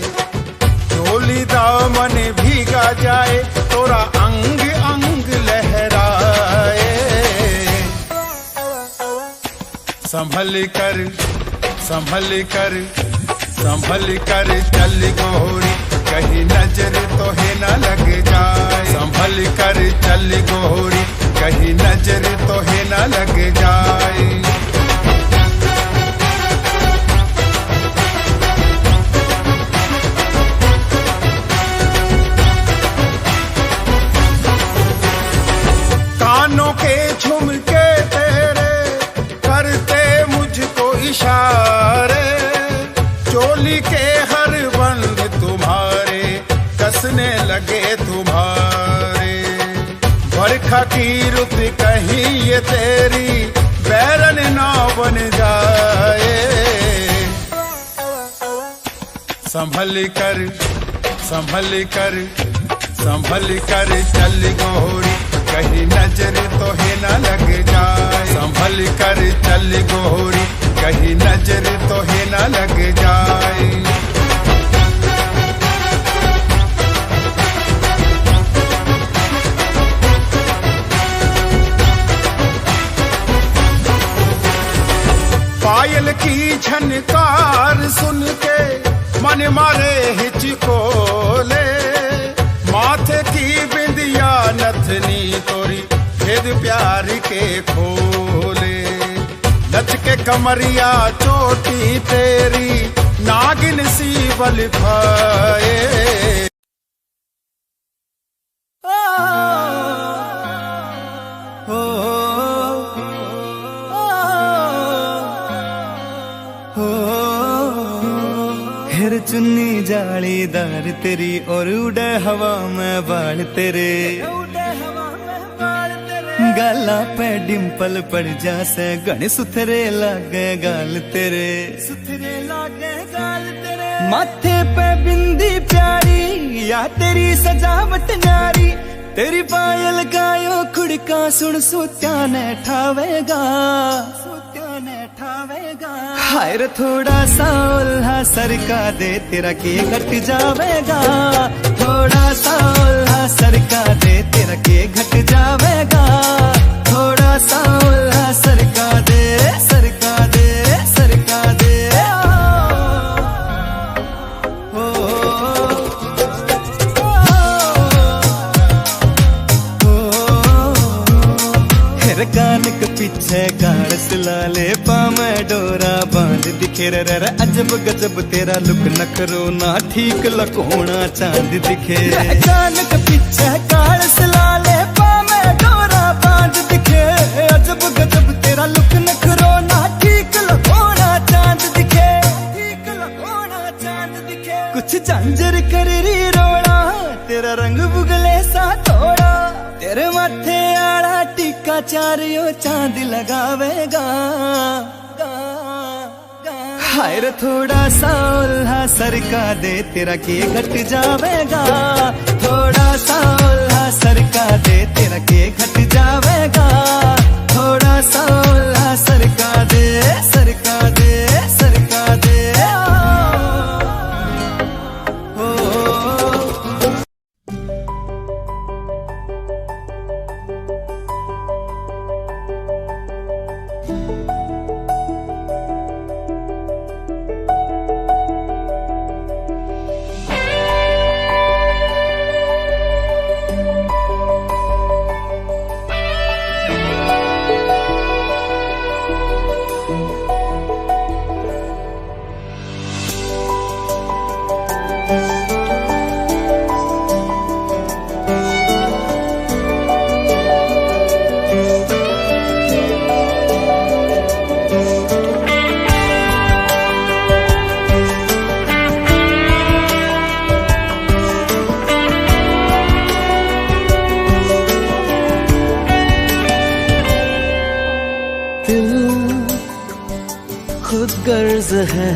चोली दामन भीगा जाए तोरा अंग अंग लहराए संभल कर संभल कर संभल कर चल गोरी कहीं नजर तो है न लग जाए संभल कर चल गोरी कहीं नजर तो है न लग जाए कानों के झुमके तेरे करते मुझको इशारे चोली के हर बंद तुम्हारे कसने लगे तुम्हारे बरखा की रुत कहीं ये तेरी बैरन ना बन जाए संभल कर संभल कर संभल कर चल गोरी कहीं नजर तो है न लग जाए संभल कर चल गोरी कहीं नजर तो है न लग जाए पायल की झनकार सुन के मन मारे हिचकोले माथे की बिंदिया नथनी तोरी भेद प्यार के खोले लचके कमरिया चोटी तेरी नागिन सी बल खाए फिर चुन्नी जालीदार तेरी और उड़े हवा में बाल तेरे गाला पे डिम्पल पड़ जा से गण सुथरे लागे गाल तेरे माथे पे बिंदी प्यारी या तेरी सजावट न्यारी तेरी पायल गायो खुड़का सुन सुत्या ने ठावेगा हाय रे थोड़ा सा उल्हा सरका दे तेरा के घट जावेगा थोड़ा सा उल्हा सरका दे तेरा के घट जावेगा थोड़ा सा उल्हा सरका दे सरका दे सरका दे कान के पीछे गाड़ सिलाले पामे डोरा बांध दिखे रे अजब गजब तेरा लुक नखरो ना ठीक लकोना चांद दिखे कान के पीछे गाड़ सिलाले पामे डोरा बांध दिखे अजब गजब तेरा लुक नखरो ना ठीक लकोना चांद दिखे ठीक लकोना चांद दिखे कुछ झांझर कर री रोड़ा तेरा रंग बुगले सा थोड़ा तेरे माथे आड़ा टीका चारियो चांद लगावेगा हाय रे थोड़ा सा उल्हा सरका दे तेरा के घट जावेगा थोड़ा सा उल्हा सरका दे तेरा के घट जावेगा थोड़ा सा उल्हा सरका दे सरका दे सरका दे दिल खुद गर्ज है,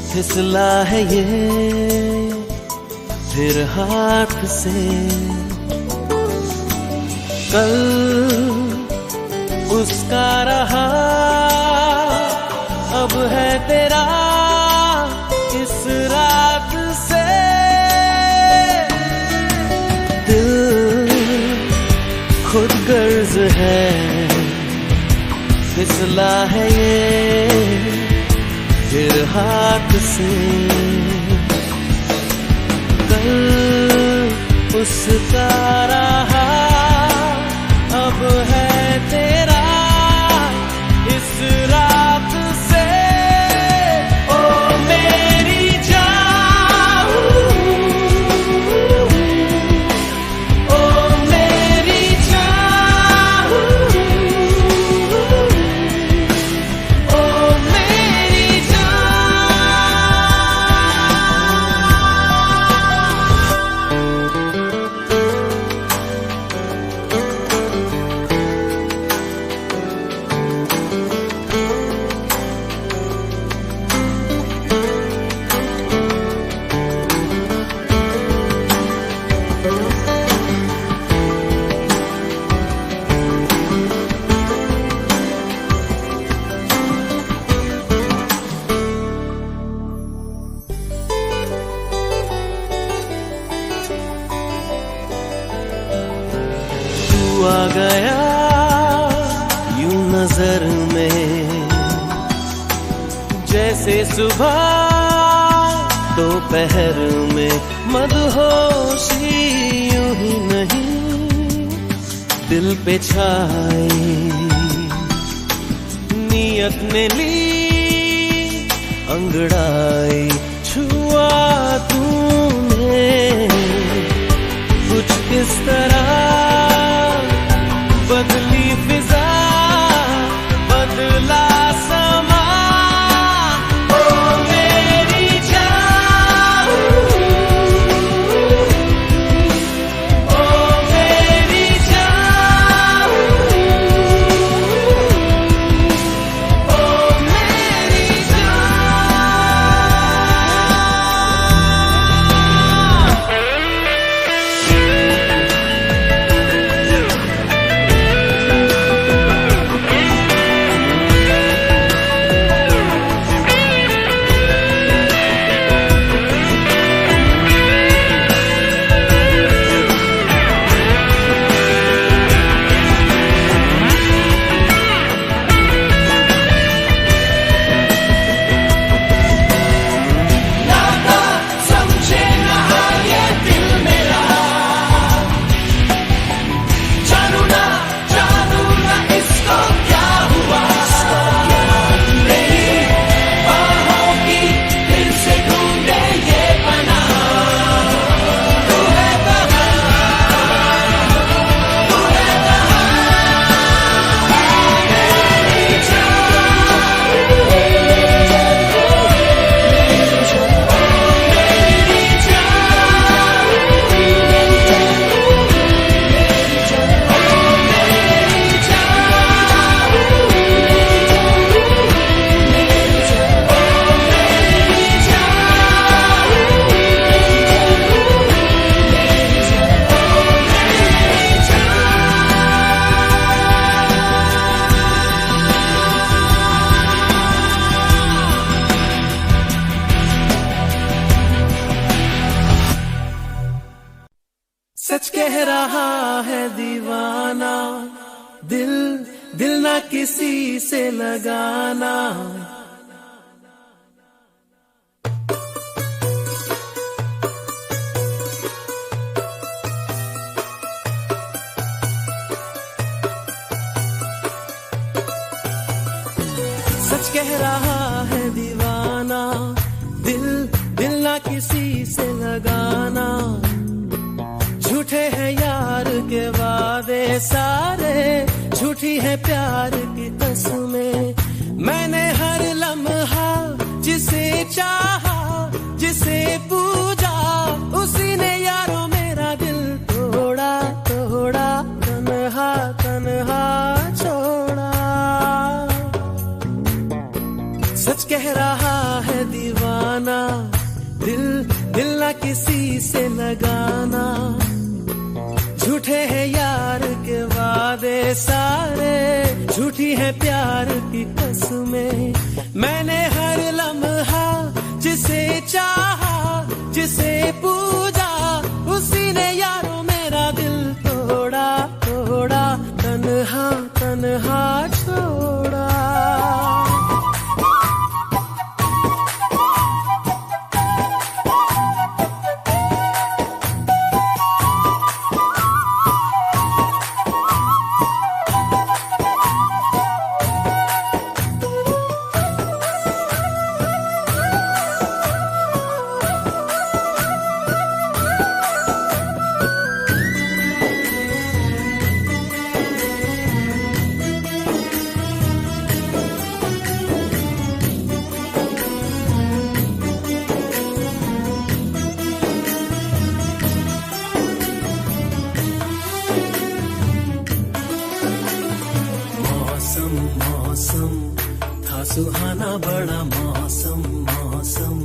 फिसला है ये फिर हाथ से। कल उसका रहा, अब है तेरा इस रात से। दिल खुद गर्ज है, फिसला है ये फिर हाथ से। कल उसका रहा, अब है तेरा इस रात से। ओ मेरी जान, ओ मेरी जान, ओ मेरी जान। तू आ गया यूं नजर में, जैसे सुबह दोपहर में। मदहोशी यूं ही नहीं दिल पे छाई, नियत ने ली अंगड़ाई। छुआ तूने कुछ इस तरह, बदली फिजा बदला समा। ओ मेरी जान, ओ मेरी जान, ओ मेरी जान। सच कह रहा है दीवाना, दिल दिल ना किसी से लगाना। सच कह रहा है दीवाना, दिल दिल ना किसी से लगाना। झूठे हैं यार के वादे सारे, झूठी है प्यार की कसमें। मैंने हर लम्हा जिसे चाहा, जिसे पूजा, उसी ने यारों मेरा दिल तोड़ा तोड़ा। तन्हा तन्हा छोड़ा। से लगाना। झूठे हैं यार के वादे सारे, झूठी है प्यार की कसमें। मैंने हर लम्हा जिसे चाहा, जिसे पूजा, उसी ने यारों मेरा दिल तोड़ा तोड़ा, तन्हा तन्हा छोड़ा। मौसम था सुहाना बड़ा मौसम, मौसम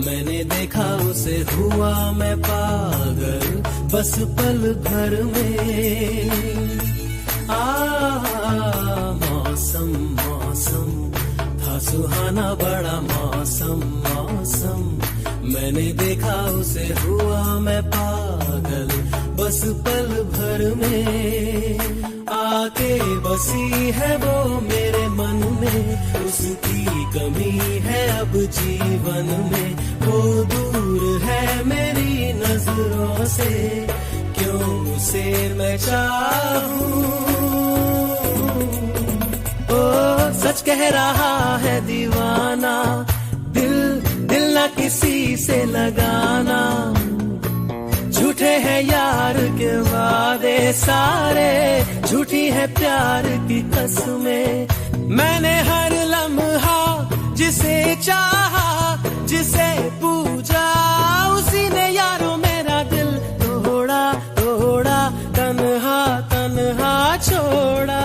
मैंने देखा उसे हुआ मैं पागल बस पल भर में। मौसम मौसम था सुहाना बड़ा मौसम, मौसम मैंने देखा उसे हुआ मैं पागल बस पल भर में। आके बसी है वो मेरे मन में, उसकी कमी है अब जीवन में। वो दूर है मेरी नजरों से, क्यों उसे मैं चाहूं। ओ सच कह रहा है दीवाना, दिल दिल ना किसी से लगाना। झूठे हैं यार के वादे सारे, झूठी है प्यार की कसमें। मैंने हर लम्हा जिसे चाहा, जिसे पूजा, उसी ने यारों मेरा दिल तोड़ा तोड़ा, तन्हा तन्हा छोड़ा।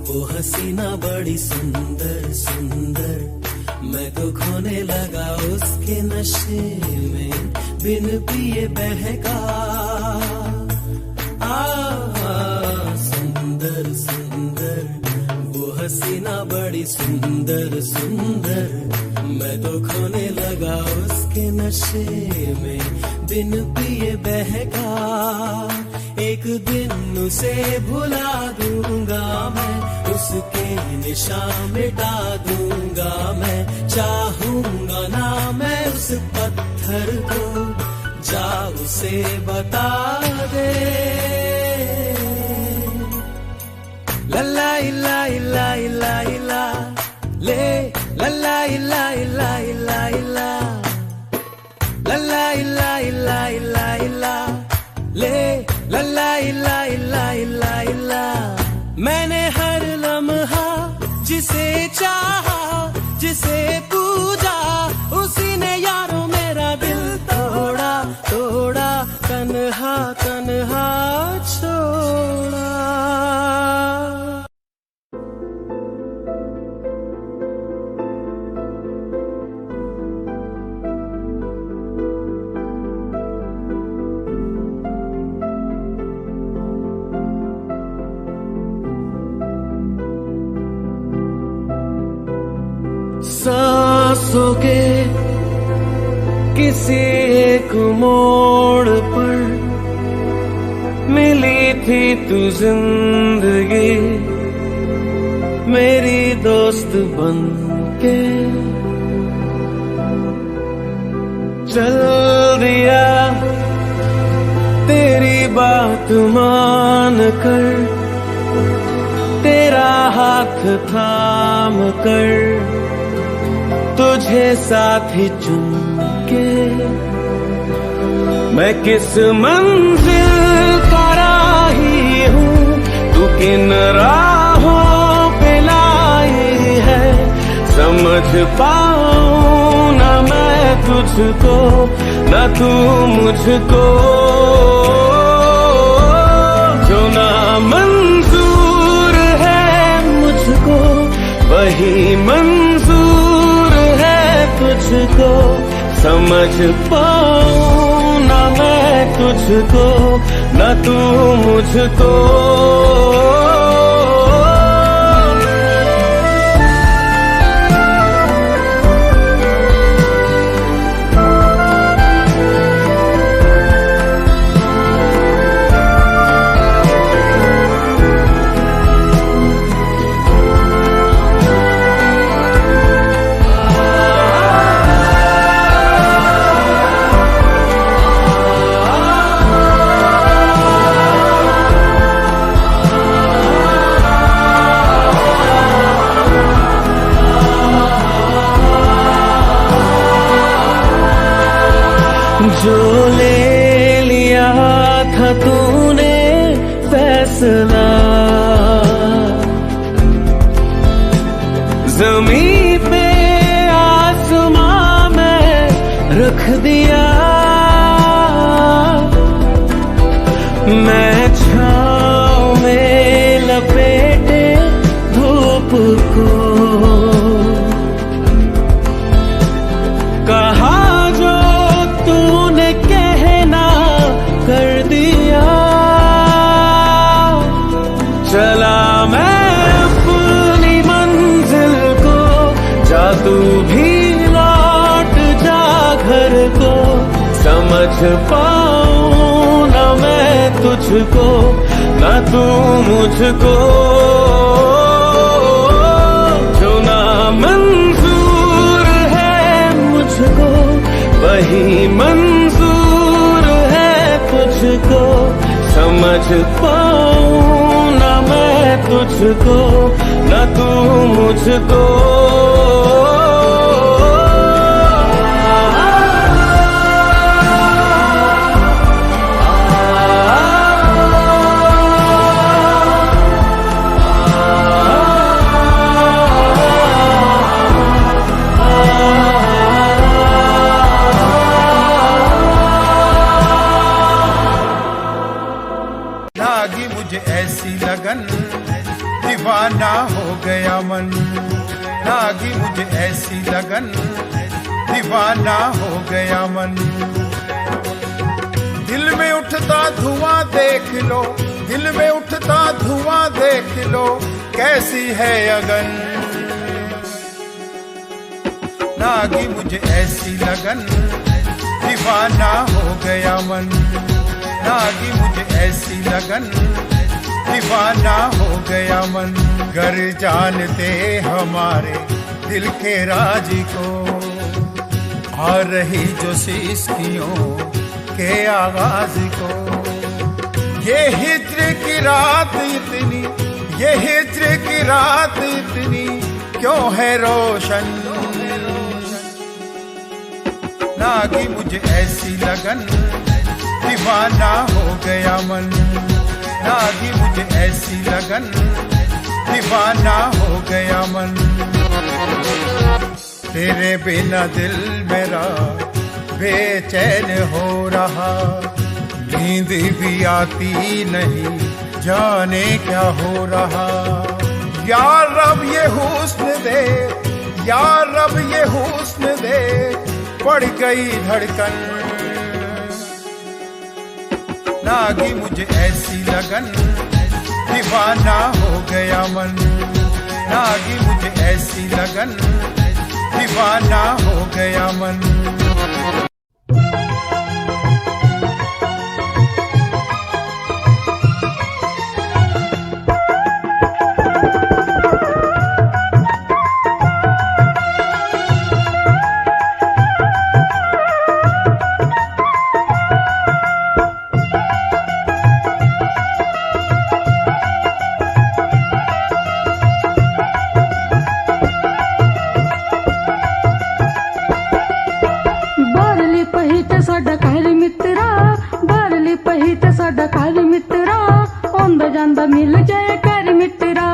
वो हसीना बड़ी सुंदर सुंदर, मैं तो खोने लगा उसके नशे में, बिन पिए बहका। सुंदर सुंदर वो हसीना बड़ी सुंदर सुंदर, मैं तो खोने लगा उसके नशे में, बिन पिए बहका। एक दिन उसे भुला दूंगा मैं, उसके निशान मिटा दूंगा मैं। चाहूंगा ना मैं उस पत्थर को, जा उसे बता दे। लल्ला इला इला इला इला ले, लल्ला इला इला इला इला, लल्ला इला इला इला इला ले, लल्ला इला इला इला इला। मैंने हर लम्हा जिसे चाहा, जिसे पूजा, उसी ने यारों मेरा दिल तोड़ा तोड़ा, तन्हा तन्हा छोड़ा। सांसों के किसी एक मोड़ पर मिली थी तू जिंदगी, मेरी दोस्त बन के। चल दिया तेरी बात मान कर, तेरा हाथ थाम कर, तुझे साथ ही चुन के मैं किस मंजिल का राही हूँ, तू किन राहों पे लाई है। समझ पाऊं ना मैं तुझको, ना तू मुझको, जो ना मंजूर है मुझको वही मंजूर है तुझको। समझ पाऊं ना मैं तुझको, ना तू मुझको। जो ले लिया था तूने फैसला, ज़मीं पे आसमां में रख दिया। मैं छाँव में लपेटे धूप को, कहा जो तूने कहना कर दिया। चला मैं अपनी मंजिल को, जा तू भी लौट जा घर को। समझ पाऊं ना मैं तुझको, ना तू मुझको, जो ना मंजूर है मुझको वही मंजूर है तुझको। समझ पाऊं ना मैं तुझको, ना तू मुझको। लागी मुझे ऐसी लगन, दीवाना हो गया मन। लागी मुझे ऐसी लगन, दीवाना हो गया मन। दिल में उठता धुआं देख लो, दिल में उठता धुआं देख लो, कैसी है अगन। लागी मुझे ऐसी लगन, दीवाना हो गया मन। लागी मुझे ऐसी लगन, दीवाना हो गया मन। गर जानते हमारे दिल के राज को, आ रही जो सिस्कियों के आवाज को। ये हिज्र की रात इतनी, ये हिज्र की रात इतनी क्यों है रोशन। लागी मुझे ऐसी लगन, दीवाना हो गया मन। लागी मुझे ऐसी लगन, दीवाना हो गया मन। तेरे बिना दिल मेरा बेचैन हो रहा, नींद भी आती नहीं, जाने क्या हो रहा। या रब ये हुस्न दे, या रब ये हुस्न दे, पड़ गई धड़कन। लागी मुझे ऐसी लगन, दीवाना हो गया मन। लागी मुझे ऐसी लगन, दीवाना हो गया मन। ਹੀ ਤੇ ਸਾਡਾ ਘਰ ਮਿੱਤਰਾ ਆਉਂਦਾ ਜਾਂਦਾ ਮਿਲ ਜਾਏ ਘਰ ਮਿੱਤਰਾ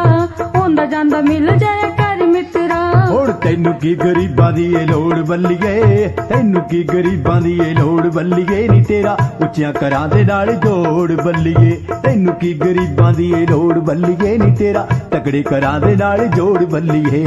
ਆਉਂਦਾ ਜਾਂਦਾ ਮਿਲ ਜਾਏ ਘਰ ਮਿੱਤਰਾ ਹੁਣ ਤੈਨੂੰ ਕੀ ਗਰੀਬਾਂ ਦੀ ਏ ਲੋੜ ਬੱਲੀਏ ਤੈਨੂੰ ਕੀ ਗਰੀਬਾਂ ਦੀ ਏ ਲੋੜ ਬੱਲੀਏ ਨੀ ਤੇਰਾ ਉੱਚਿਆਂ ਘਰਾਂ ਦੇ ਨਾਲ ਜੋੜ ਬੱਲੀਏ ਤੈਨੂੰ ਕੀ ਗਰੀਬਾਂ ਦੀ ਏ ਲੋੜ ਬੱਲੀਏ ਨੀ ਤੇਰਾ ਤਕੜੇ ਘਰਾਂ ਦੇ ਨਾਲ ਜੋੜ ਬੱਲੀਏ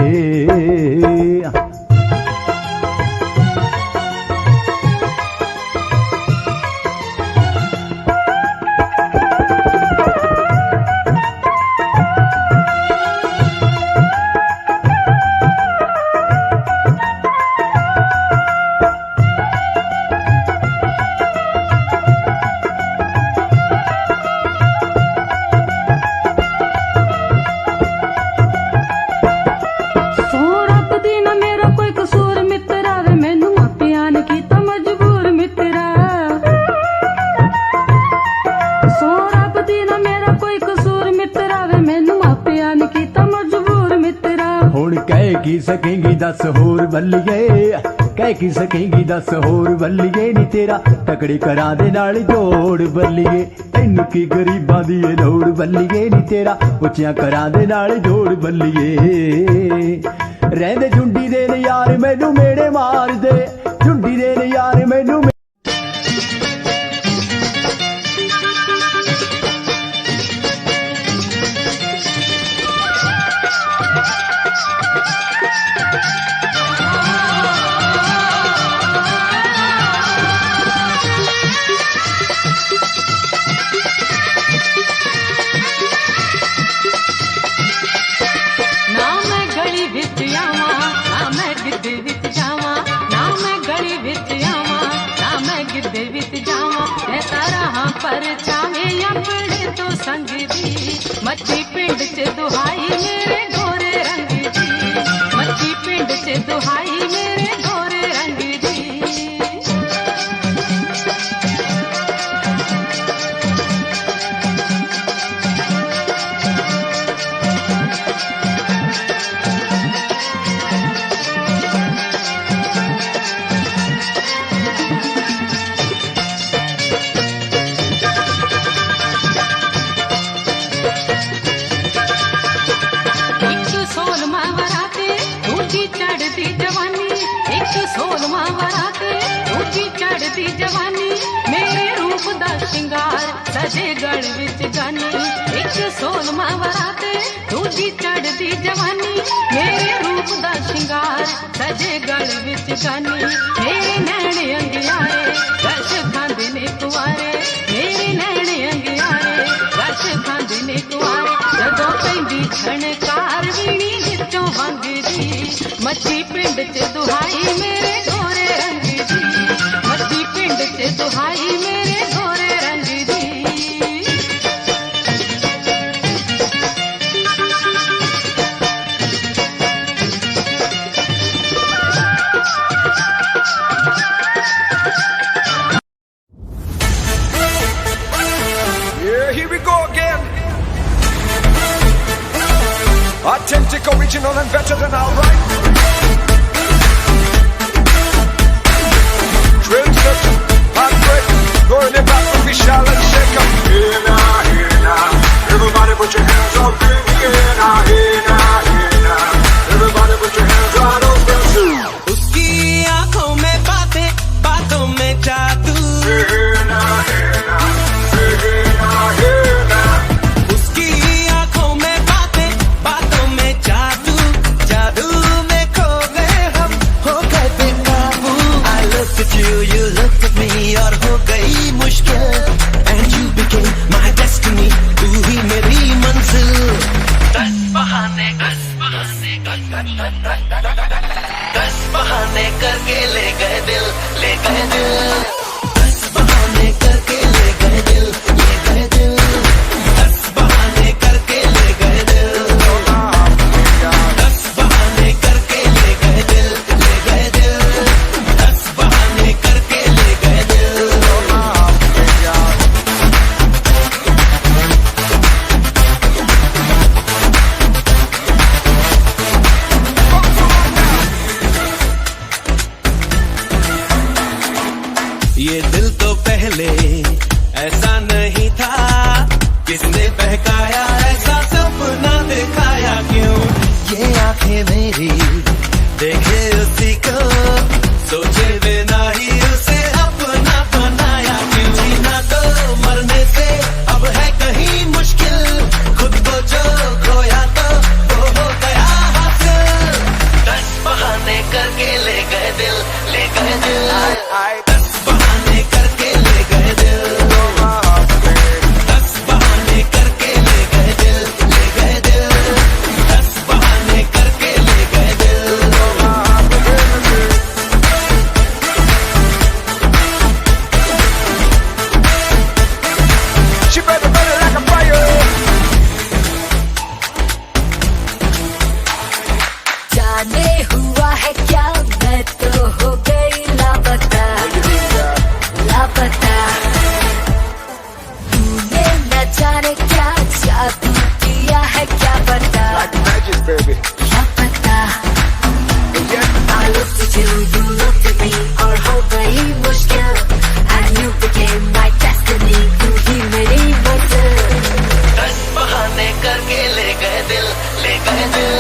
ਕਹਿ ਕੀ ਸਕੇਂਗੀ ਦੱਸ ਹੋਰ ਬੱਲੀਏ ਕਹਿ ਕੀ ਸਕੇਂਗੀ ਦੱਸ ਹੋਰ ਬੱਲੀਏ ਨੀ ਤੇਰਾ ਤਕੜੇ ਘਰਾਂ ਦੇ ਨਾਲ ਜੋੜ ਬੱਲੀਏ ਤੈਨੂੰ ਕੀ ਗਰੀਬਾਂ ਦੀ ਏ ਲੋੜ ਬੱਲੀਏ ਨੀ ਤੇਰਾ ਉੱਚਿਆਂ ਘਰਾਂ ਦੇ ਨਾਲ ਜੋੜ ਬੱਲੀਏ ਰਹਿੰਦੇ ਝੁੰਡੀ ਦੇ ਨੇ ਯਾਰ ਮੈਨੂੰ ਮੇੜੇ ਮਾਰਦੇ ਝੁੰਡੀ ਦੇ ਨੇ ਯਾਰ ਮੈਨੂੰ पर चावे अपने तो संग दी मच्छी पिंड च दुहाई मेरे गोरे रंग दी मच्छी पिंड च दुहाई मेरे गोरे रंग दी जवानी मेरे रूप दा शिंगार सजे गढ़ विच गानी एक 16वां वराते दूजी चढ़दी जवानी मेरे रूप दा शिंगार सजे गढ़ विच गानी मेरे नैने अंगियारे रश खांदे ने कुआरे मेरे नैने अंगियारे रश खांदे ने कुआरे जदों पैंदी छणकार वीणी विचों वंगदी मच्छी पिंड च दुहाई मेरे गोरे रंग दी मच्छी पिंड च दुहाई मेरे गोरे रंग दी Yeah, here we go again. Authentic, original and better than all right. Drill set, hot break, burn it back from Vishal and shake up. Hey now, hey now, everybody put your hands up in the air now, hey now, hey now, everybody put your hands right up there too. उसकी आंखों में बातें, बातों में जादू. Hey now, hey now, hey now, hey now. उसकी आंखों में बातें, बातों में जादू. जादू में खो गए हम, हो गए बेकाबू. I looked at you, you looked at me, और हो गई मुश्किल. And you became my नहीं था, किसने बहकाया ऐसा सपना दिखाया क्यों? ये आंखें मेरी देखे उसी को, सोचे बिना ही उसे अपना बनाया क्यों? जीना तो मरने से अब है कहीं मुश्किल, खुद को जो खोया तो वो हो गया हासिल। 10 बहाने करके ले गए दिल, ले गए दिल। 10 बहाने करके ले गए दिल, 10 बहाने करके ले गए दिल, ले गए दिल। 10 बहाने करके ले गए दिल। She better burn it like a fire. जाने हुआ है क्या, मैं तो हो गई लापता, लापता। तूने न जाने क्या जादू किया है, क्या पता, Like magic, baby. क्या पता। I looked at you, you looked at me, और हो गई मुश्किल, and you became my destiny, तू ही मेरी मंजिल। 10 बहाने करके ले गए दिल, ले गए दिल।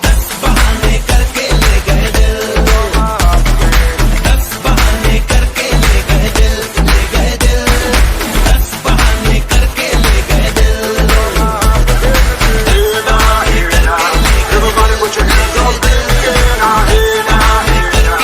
10 बहाने करके ले गए दिल, 10 बहाने करके ले गए दिल, ले गए दिल। 10 बहाने करके ले गए दिल। Everybody put your hands up in the air now, here now, here now.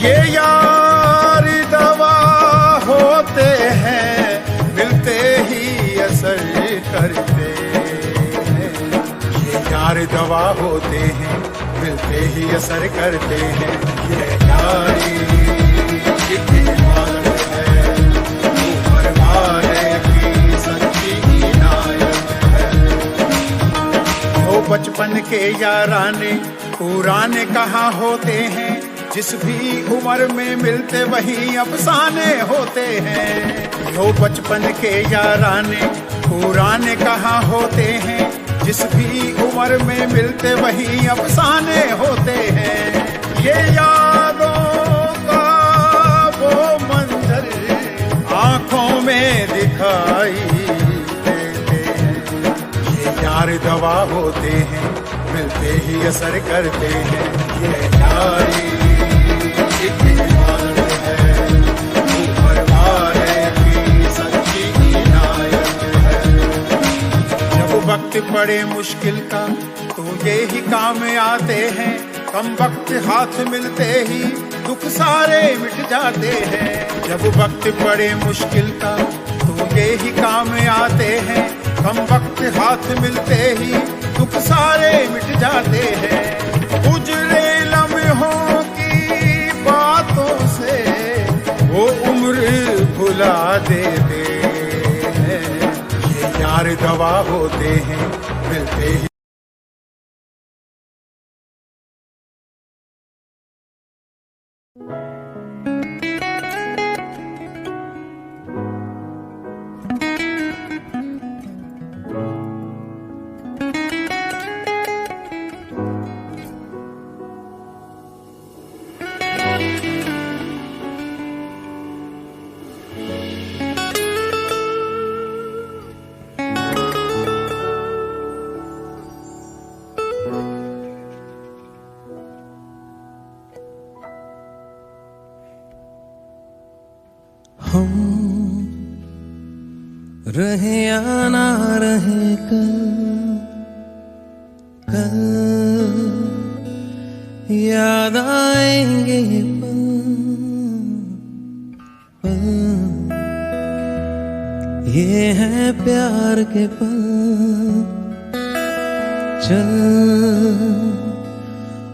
ये यार दवा होते हैं, मिलते ही असर करते हैं। ये यार दवा होते हैं, मिलते ही असर करते हैं। ये यारी एक इबादत है, ऊपर वाले की सच्ची इनायत है। वो बचपन के याराने पुराने कहाँ होते हैं, जिस भी उम्र में मिलते वही अफसाने होते हैं। वो बचपन के याराने पुराने कहाँ होते हैं, जिस भी उम्र में मिलते वही अफसाने होते हैं। ये यादों का वो मंजर आंखों में दिखाई देते हैं। ये यार दवा होते हैं, मिलते ही असर करते हैं। ये यारी एक इबादत है, ऊपर वाले की सच्ची इनायत है। जब वक्त पड़े मुश्किल का तो ये ही काम आते हैं, कम वक्त हाथ मिलते ही दुख सारे मिट जाते हैं। जब वक्त पड़े मुश्किल का तो ये ही काम आते हैं, कम वक्त हाथ मिलते ही दुख सारे मिट जाते हैं। गुजरे लम्हों की बातों से वो उम्र भुला देते हैं। ये यार दवा होते हैं, मिलते ही हम रहे या ना रहे कल, कल याद आएंगे ये पल, पल ये है प्यार के पल। चल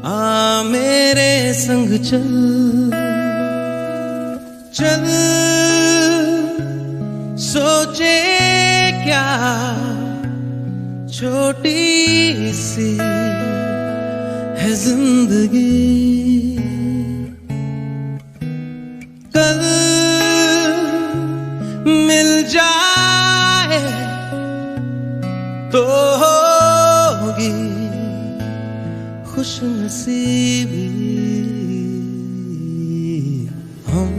आ मेरे संग चल, चल सोचे क्या छोटी सी है जिंदगी। कल मिल जाए तो होगी खुशनसीबी। हम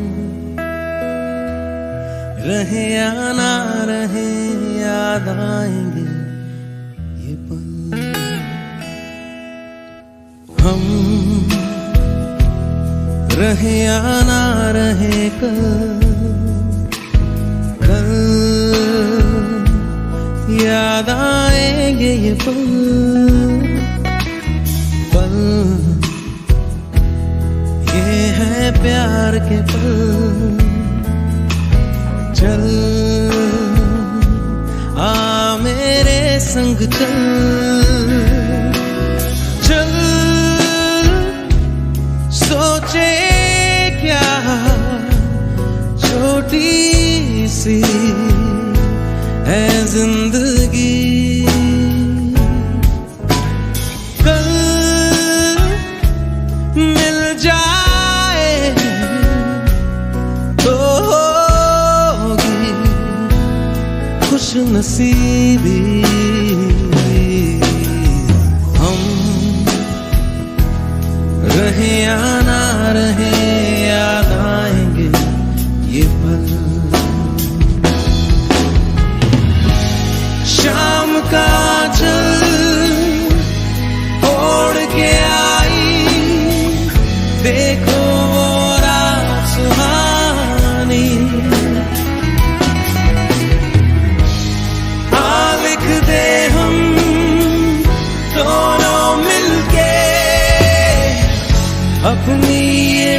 रहे या ना रहे याद आएंगे ये पल। हम रहे या ना रहे कल, कल याद आएंगे ये पल, पल ये है प्यार के पल। चल आ मेरे संग चल, चल सोचे क्या छोटी सी है जिंदगी। कल मिल जाए तो खुशनसीबी। हम रहे या ना रहे याद आएंगे ये पल। शाम का चल ओढ़ के आई, देखो रात सुहानी। दे हम दोनों मिलके अपनी ये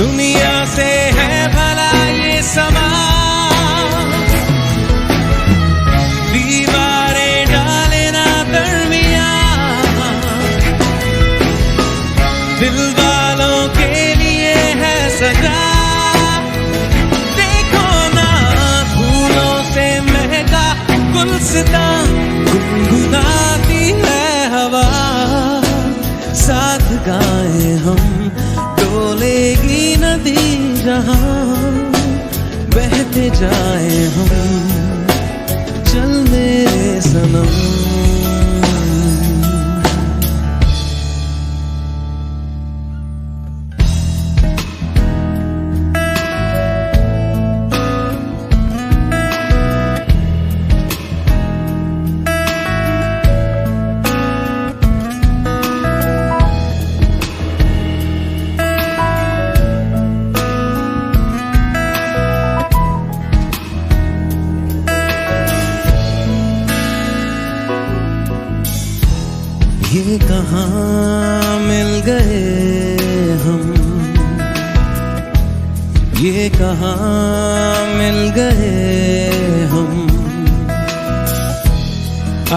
दुनिया से है भला ये समा, दीवारें डाले ना दरमिया, दिल वालों के लिए है सजा। देखो ना फूलों से महका गुलसिता, गुनगुनाती है हवा, साथ गाए हम डोलेगी नदी जहां, बहते जाए हम चल मेरे सनम। ये कहाँ मिल गए हम, ये कहाँ मिल गए हम,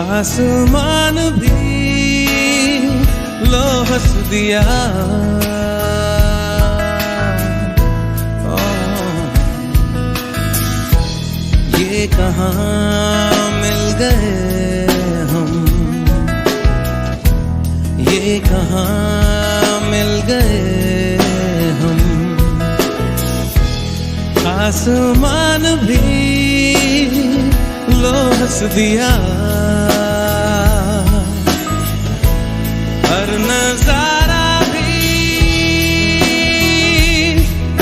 आसमान भी लो हंस दिया। ये कहाँ मिल गए हम, ये कहाँ मिल गए हम, आसमान भी लो हंस दिया। हर नजारा भी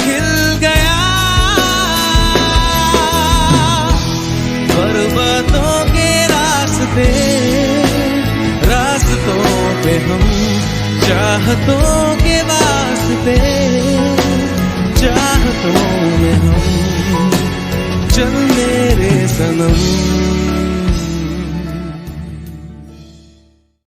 खिल गया, पर्वतों के रास्ते पे हम चाहतों के वास्ते, चाहतों में हम चल मेरे सनम।